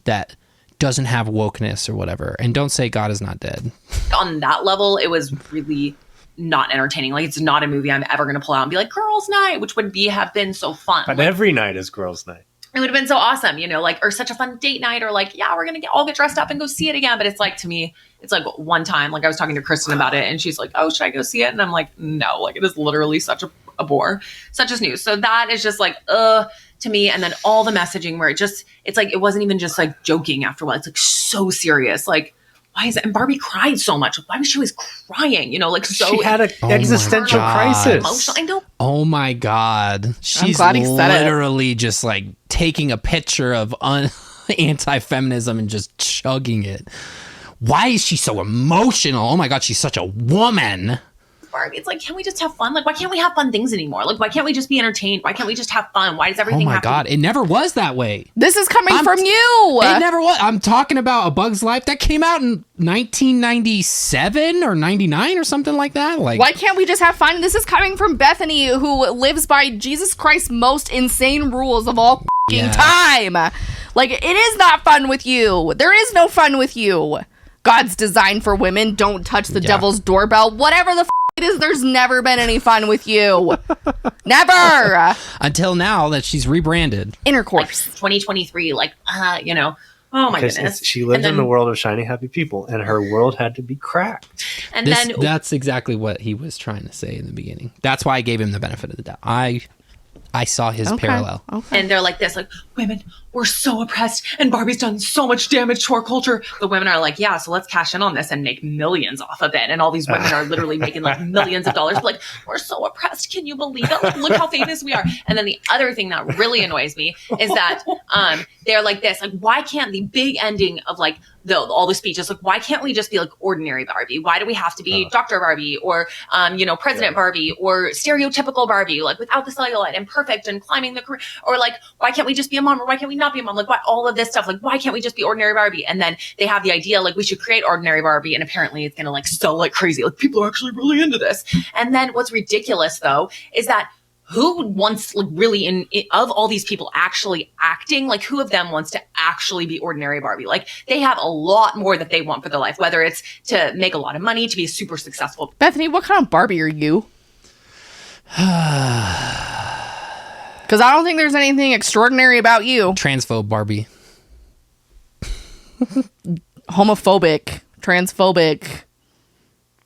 that doesn't have wokeness or whatever. And don't say God is not dead. On that level, it was really not entertaining. Like it's not a movie I'm ever going to pull out and be like, girls' night, which would have been so fun. But like, every night is girls' night. it would have been so awesome, you know, like, or such a fun date night, or like, yeah, we're going to all get dressed up and go see it again. But it's like, to me, it's like one time, like I was talking to Kristen about it and she's like, oh, should I go see it? And I'm like, no, like it is literally such a bore, such as news. So that is just like, to me. And then all the messaging where it's like, it wasn't even just like joking after a while. It's like so serious. Like, why is it? And Barbie cried so much. Why was she always crying? You know, like so. She had an existential crisis. Emotional. I know. Oh my God. She's glad he said it. literally just like taking a picture of anti-feminism and just chugging it. Why is she so emotional? Oh my God, she's such a woman. Barbie, it's like, can we just have fun? Like, why can't we have fun things anymore? Like, why can't we just be entertained? Why can't we just have fun? Why does everything have God, it never was that way. This is coming from you. It never was. I'm talking about A Bug's Life that came out in 1997 or 99 or something like that. Like, why can't we just have fun? This is coming from Bethany, who lives by Jesus Christ's most insane rules of all time. Like, it is not fun with you. There is no fun with you. God's design for women. Don't touch the devil's doorbell. Whatever the it is, there's never been any fun with you. Never. Until now that she's rebranded. Intercourse. Like 2023, like, you know, oh my goodness. She lived in the world of shiny, happy people, and her world had to be cracked. And that's exactly what he was trying to say in the beginning. That's why I gave him the benefit of the doubt. I saw his parallel. Okay. And they're like this, like, women, we're so oppressed and Barbie's done so much damage to our culture. The women are like, yeah, so let's cash in on this and make millions off of it. And all these women are literally making like millions of dollars. Like, we're so oppressed. Can you believe it? Like, look how famous we are. And then the other thing that really annoys me is that they're like this, like, why can't the big ending of like all the speeches, like, why can't we just be like ordinary Barbie? Why do we have to be Dr. Barbie or, President Barbie or stereotypical Barbie, like without the cellulite and perfect and climbing the career? Or like, why can't we just be a mom? Or why can't we not be a mom? Like, why all of this stuff? Like, why can't we just be ordinary Barbie? And then they have the idea, like, we should create ordinary Barbie. And apparently it's going to like sell like crazy. Like, people are actually really into this. And then what's ridiculous though, is that who wants, like, really of all these people actually acting, like, who of them wants to actually be ordinary Barbie? Like, they have a lot more that they want for their life, whether it's to make a lot of money, to be super successful. Bethany, what kind of Barbie are you? Because I don't think there's anything extraordinary about you. Transphobe Barbie. Homophobic, transphobic,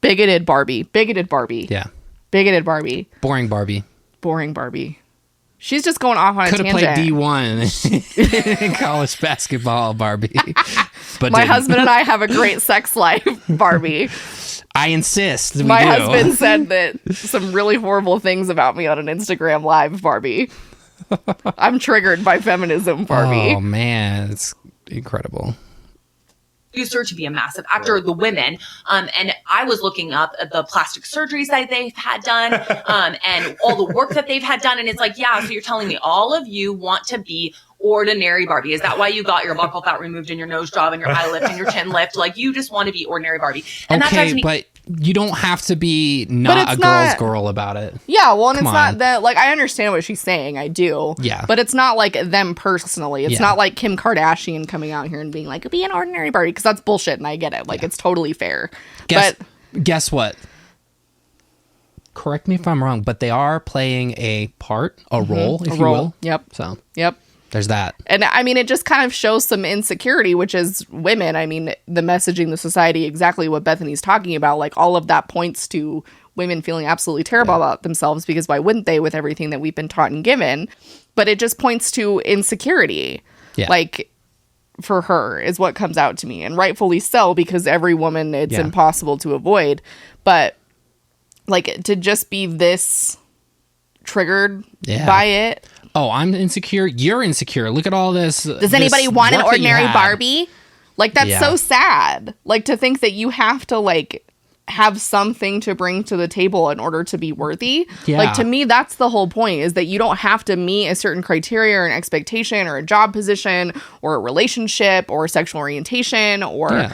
bigoted Barbie. Yeah. Bigoted Barbie. Boring Barbie. Boring Barbie. She's just going off on a tangent. Could have played D1 in college basketball, Barbie. But my didn't. husband and I have a great sex life, Barbie. I insist. My husband said that some really horrible things about me on an Instagram live, Barbie. I'm triggered by feminism, Barbie. Oh, man. It's incredible. her to be a massive actor, the women. And I was looking up the plastic surgeries that they've had done, and all the work that they've had done. And it's like, yeah, so you're telling me all of you want to be ordinary Barbie. Is that why you got your buccal fat removed and your nose job and your eye lift and your chin lift? Like, you just want to be ordinary Barbie. And that drives me. But you don't have to be not a girl's girl about it. Yeah, well, and not that, like, I understand what she's saying. I do. Yeah. But it's not like them personally. It's not like Kim Kardashian coming out here and being like, be an ordinary Barbie, because that's bullshit, and I get it. Like, it's totally fair. Guess what? Correct me if I'm wrong, but they are playing a part, a role, if you will. Yep. So, yep. There's that. And I mean, it just kind of shows some insecurity, which is women. I mean, the messaging, the society, exactly what Bethany's talking about. Like, all of that points to women feeling absolutely terrible about themselves, because why wouldn't they, with everything that we've been taught and given? But it just points to insecurity. Yeah. Like, for her is what comes out to me. And rightfully so, because every woman, it's impossible to avoid. But like, to just be this triggered by it. Oh, I'm insecure. You're insecure. Look at all this. Does anybody want an ordinary Barbie? Like, that's so sad. Like, to think that you have to, like, have something to bring to the table in order to be worthy. Yeah. Like, to me, that's the whole point, is that you don't have to meet a certain criteria or an expectation or a job position or a relationship or sexual orientation or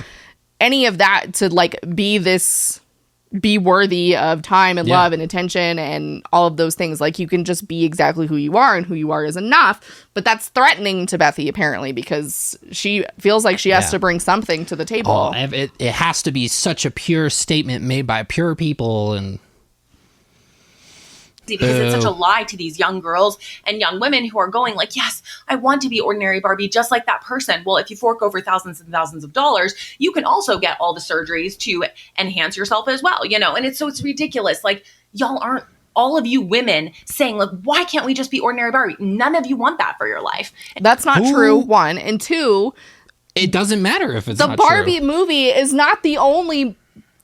any of that to, like, be worthy of time and love and attention and all of those things. Like, you can just be exactly who you are, and who you are is enough. But that's threatening to Bethy, apparently, because she feels like she has to bring something to the table. It has to be such a pure statement made by pure people. And because it's such a lie to these young girls and young women who are going like, yes, I want to be ordinary Barbie just like that person. Well, if you fork over thousands and thousands of dollars, you can also get all the surgeries to enhance yourself as well, you know? And it's ridiculous. Like, y'all aren't, all of you women saying, like, why can't we just be ordinary Barbie? None of you want that for your life. That's not true, one. And two, it doesn't matter if it's not true. The Barbie movie is not the only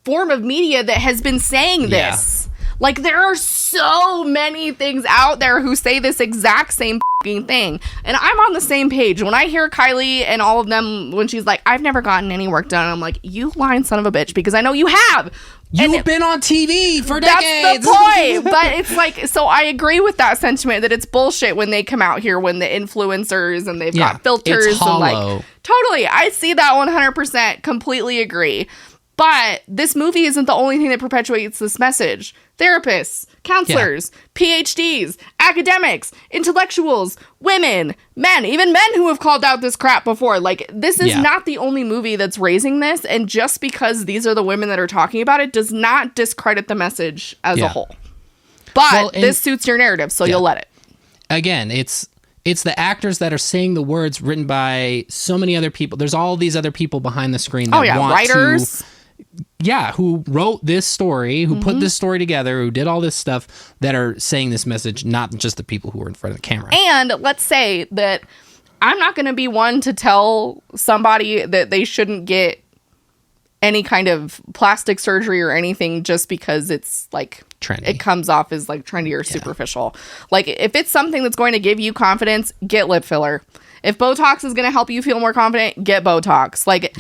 form of media that has been saying this. Like, there are so many things out there who say this exact same thing. And I'm on the same page. When I hear Kylie and all of them, when she's like, I've never gotten any work done, I'm like, you lying son of a bitch, because I know you have. You've been on TV for decades. That's the point. But it's like, so I agree with that sentiment that it's bullshit when they come out here, when the influencers and they've got filters. It's hollow. And like, totally. I see that 100%. Completely agree. But this movie isn't the only thing that perpetuates this message. Therapists, counselors, PhDs, academics, intellectuals, women, men, even men who have called out this crap before. Like, this is not the only movie that's raising this. And just because these are the women that are talking about it does not discredit the message as a whole. But this suits your narrative, so you'll let it. Again, it's the actors that are saying the words written by so many other people. There's all these other people behind the screen that want writers. who wrote this story, who put this story together, who did all this stuff, that are saying this message, not just the people who are in front of the camera. And let's say that I'm not going to be one to tell somebody that they shouldn't get any kind of plastic surgery or anything just because it's like trendy. It comes off as like trendy or superficial. Like, if it's something that's going to give you confidence, get lip filler. If Botox is going to help you feel more confident, get Botox. Like,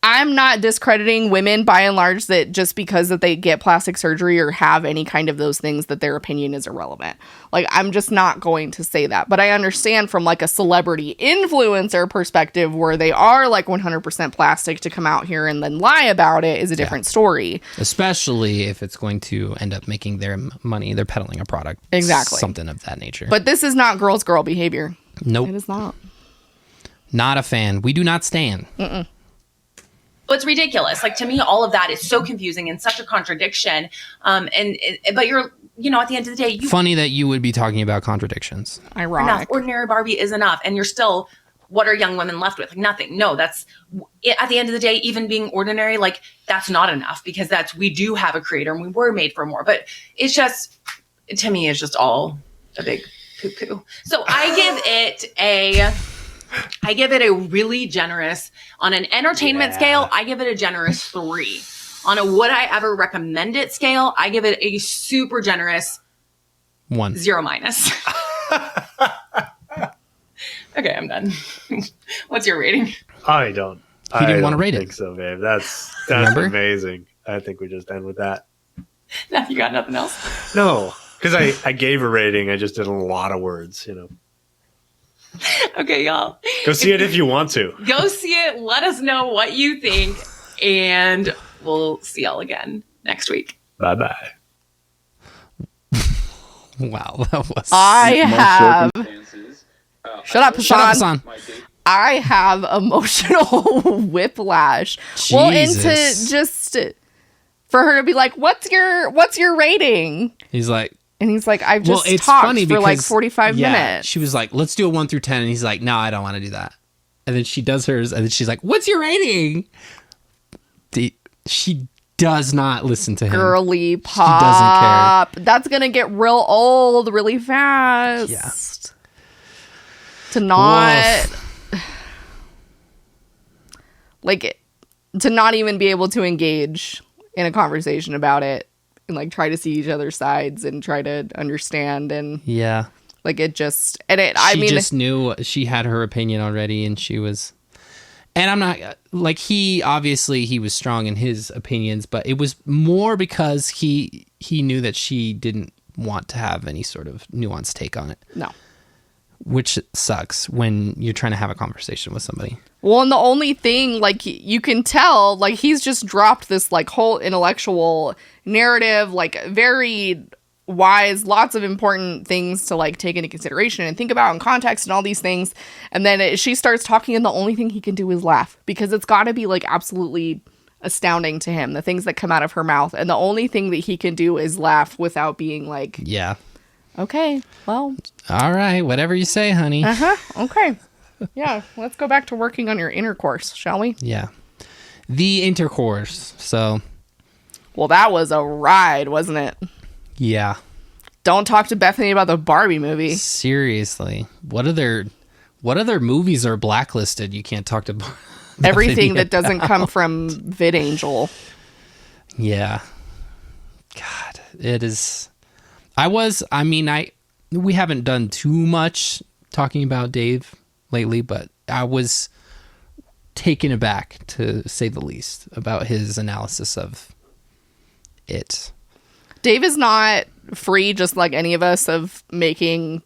I'm not discrediting women by and large that just because that they get plastic surgery or have any kind of those things that their opinion is irrelevant. Like, I'm just not going to say that. But I understand from like a celebrity influencer perspective where they are like 100% plastic, to come out here and then lie about it is a different story. Especially if it's going to end up making their money. They're peddling a product. Exactly. Something of that nature. But this is not girl behavior. Nope. It is not. Not a fan. We do not stand. But it's ridiculous. Like, to me, all of that is so confusing and such a contradiction. But you're, you know, at the end of the day, funny that you would be talking about contradictions. Ironic. Enough. Ordinary Barbie is enough. And you're still, what are young women left with? Like, nothing. No, that's, at the end of the day, even being ordinary, like, that's not enough, because we do have a creator and we were made for more. But it's just, to me, it's just all a big poo-poo. So I give it a really generous, on an entertainment scale, I give it a generous 3. On a would I ever recommend it scale, I give it a super generous 1. 0-. Okay, I'm done. What's your rating? I don't He didn't want to rate I think it. so, babe. That's Remember? amazing. I think we just end with that. Now you got nothing else? No, because I gave a rating. I just did a lot of words, you know. Okay, y'all. Go see it if you want to. Go see it. Let us know what you think. And we'll see y'all again next week. Bye-bye. Wow, that was. I have. Shut up, Shut up, Hassan. Hassan. I have emotional whiplash. Well, and to Jesus. just for her to be like, "What's your rating?" He's like, And he's like, "I've well, just it's talked funny for because like 45 yeah, minutes." she was like, let's do a 1 through 10. And he's like, no, I don't want to do that. And then she does hers. And then she's like, what's your rating? She does not listen to him. Girly doesn't pop. That's gonna get real old really fast. Yeah. To not Woof. like to not even be able to engage in a conversation about it and like try to see each other's sides and try to understand and Yeah. like it just and it I She mean just knew she had her opinion already, and she was. And I'm not like he was strong in his opinions, but it was more because he knew that she didn't want to have any sort of nuanced take on it, no. which sucks when you're trying to have a conversation with somebody. Well, and the only thing, like, you can tell, like, he's just dropped this, like, whole intellectual narrative, like, very wise, lots of important things to, like, take into consideration and think about in context and all these things. And then she starts talking, and the only thing he can do is laugh, because it's got to be, like, absolutely astounding to him, the things that come out of her mouth. And the only thing that he can do is laugh without being like, Yeah. okay, well, All right. Whatever you say, honey. okay. Yeah, let's go back to working on your intercourse, shall we? Yeah. The intercourse. So, Well, that was a ride, wasn't it? yeah. Don't talk to Bethany about the Barbie movie. Seriously. What other movies are blacklisted? You can't talk to Everything that Bethany doesn't come from VidAngel. Yeah. God, it is. We haven't done too much talking about Dave lately, but I was taken aback, to say the least, about his analysis of it. Dave is not free, just like any of us, of making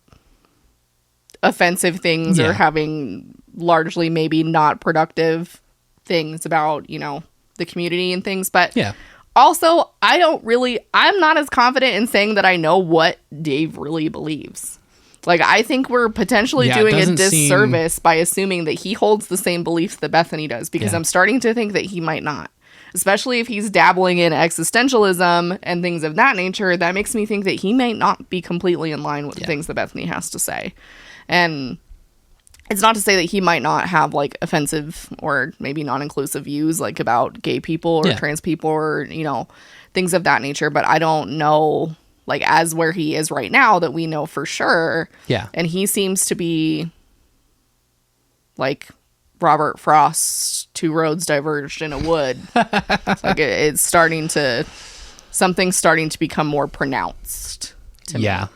offensive things Yeah. or having largely maybe not productive things about, you know, the community and things. But Yeah. also, I'm not as confident in saying that I know what Dave really believes. Like, I think we're potentially Yeah, it doing a doesn't disservice by assuming that he holds the same beliefs that Bethany does, because Yeah. I'm starting to think that he might not. Especially if he's dabbling in existentialism and things of that nature, that makes me think that he may not be completely in line with the things that Bethany has to say. And it's not to say that he might not have, like, offensive or maybe non-inclusive views, like, about gay people or trans people or, you know, things of that nature. But I don't know, like, as where he is right now, that we know for sure. Yeah. And he seems to be, like, Robert Frost's Two Roads Diverged in a Wood. It's like it's something's starting to become more pronounced to me. Yeah.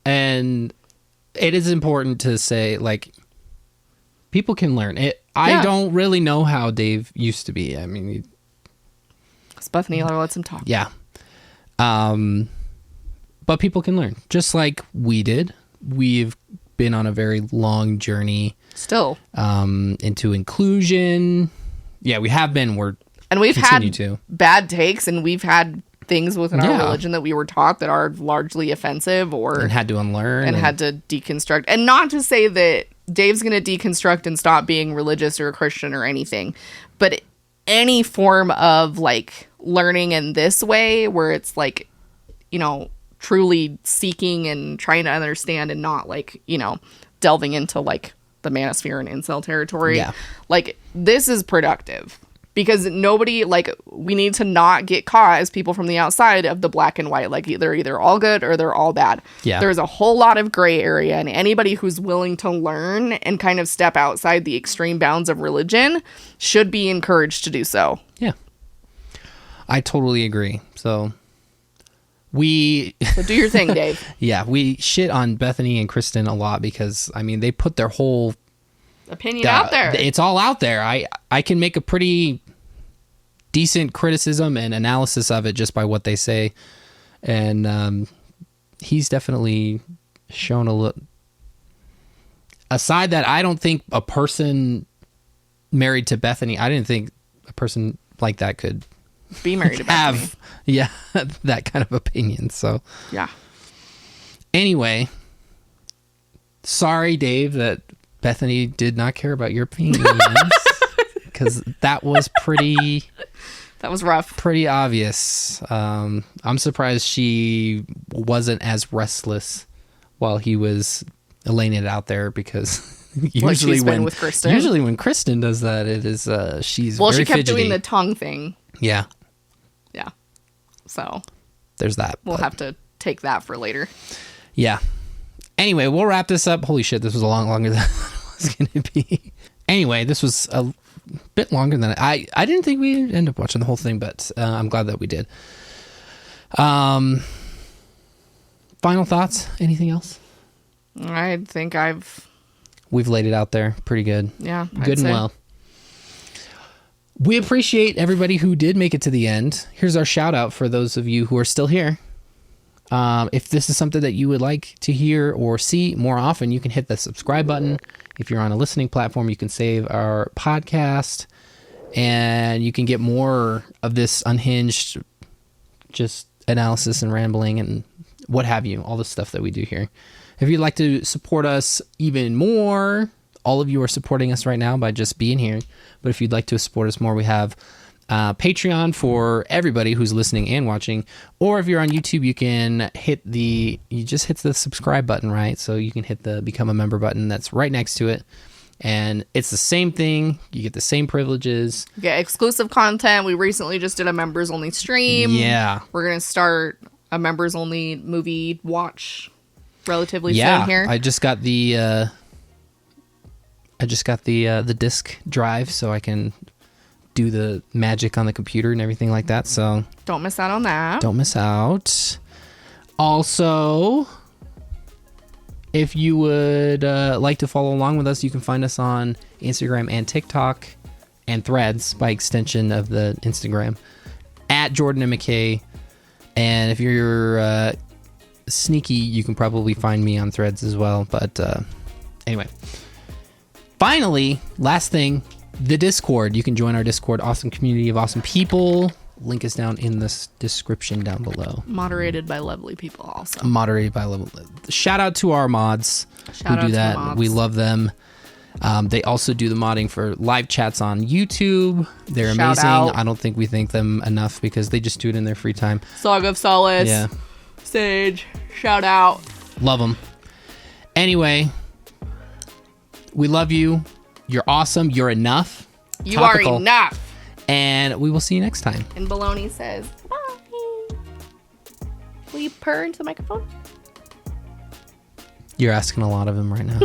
And it is important to say, like, people can learn it. I don't really know how Dave used to be. I mean, Bethany lets him talk. yeah. But people can learn, just like we did. We've been on a very long journey Still. into inclusion. Yeah, we have been. And we've had continue to. bad takes, and we've had things within our Yeah. religion that we were taught that are largely offensive or and had to unlearn and had to deconstruct. And not to say that Dave's going to deconstruct and stop being religious or a Christian or anything, but any form of, like, learning in this way where it's, like, you know, truly seeking and trying to understand and not, like, you know, delving into, like, the manosphere and incel territory. Yeah. Like, this is productive. Because nobody, like, we need to not get caught as people from the outside of the black and white. Like, they're either all good or they're all bad. Yeah. There's a whole lot of gray area, and anybody who's willing to learn and kind of step outside the extreme bounds of religion should be encouraged to do so. Yeah. I totally agree. So we So do your thing, Dave. yeah, we shit on Bethany and Kristen a lot because, I mean, they put their whole Opinion out there. It's all out there. I can make a pretty decent criticism and analysis of it just by what they say. And he's definitely shown a look. Aside that, I don't think a person married to Bethany, I didn't think a person like that could be married to Bethany. Have that kind of opinion. So yeah. Anyway, sorry, Dave, that Bethany did not care about your opinions, because that was pretty. That was rough. Pretty obvious. I'm surprised she wasn't as restless while he was laying it out there, because usually when Kristen does that, it is she's very she kept fidgety. doing the tongue thing. Yeah. Yeah. So there's that. We'll have to take that for later. Yeah. Anyway, we'll wrap this up. Holy shit, this was a lot longer than it was going to be. Anyway, this was a bit longer than I didn't think we'd end up watching the whole thing, but I'm glad that we did. Final thoughts? Anything else? I think we've laid it out there pretty good. Yeah, good and well. We appreciate everybody who did make it to the end. Here's our shout out for those of you who are still here. If this is something that you would like to hear or see more often, you can hit the subscribe button. If you're on a listening platform, you can save our podcast, and you can get more of this unhinged, just analysis and rambling and what have you, all the stuff that we do here. If you'd like to support us even more, all of you are supporting us right now by just being here. But if you'd like to support us more, we have Patreon for everybody who's listening and watching. Or if you're on YouTube, you can just hit the subscribe button, right? So you can hit the become a member button that's right next to it. And it's the same thing. You get the same privileges. Yeah, exclusive content. We recently just did a members only stream. Yeah. We're going to start a members only movie watch relatively soon here. I just got the disc drive so I can do the magic on the computer and everything like that. So don't miss out on that. Don't miss out. Also, if you would like to follow along with us, you can find us on Instagram and TikTok and Threads by extension of the Instagram at Jordan and McKay. And if you're sneaky, you can probably find me on Threads as well. But anyway, finally, last thing, the Discord. You can join our Discord, awesome community of awesome people. Link is down in the description down below. Moderated by lovely people also. Shout out to our mods who do that. We love them. They also do the modding for live chats on YouTube. They're amazing. I don't think we thank them enough because they just do it in their free time. Song of Solace. Yeah. Sage. Shout out. Love them. Anyway, we love you. You're awesome. You're enough. You are enough. And we will see you next time. And Baloney says, bye. Will you purr into the microphone? You're asking a lot of him right now.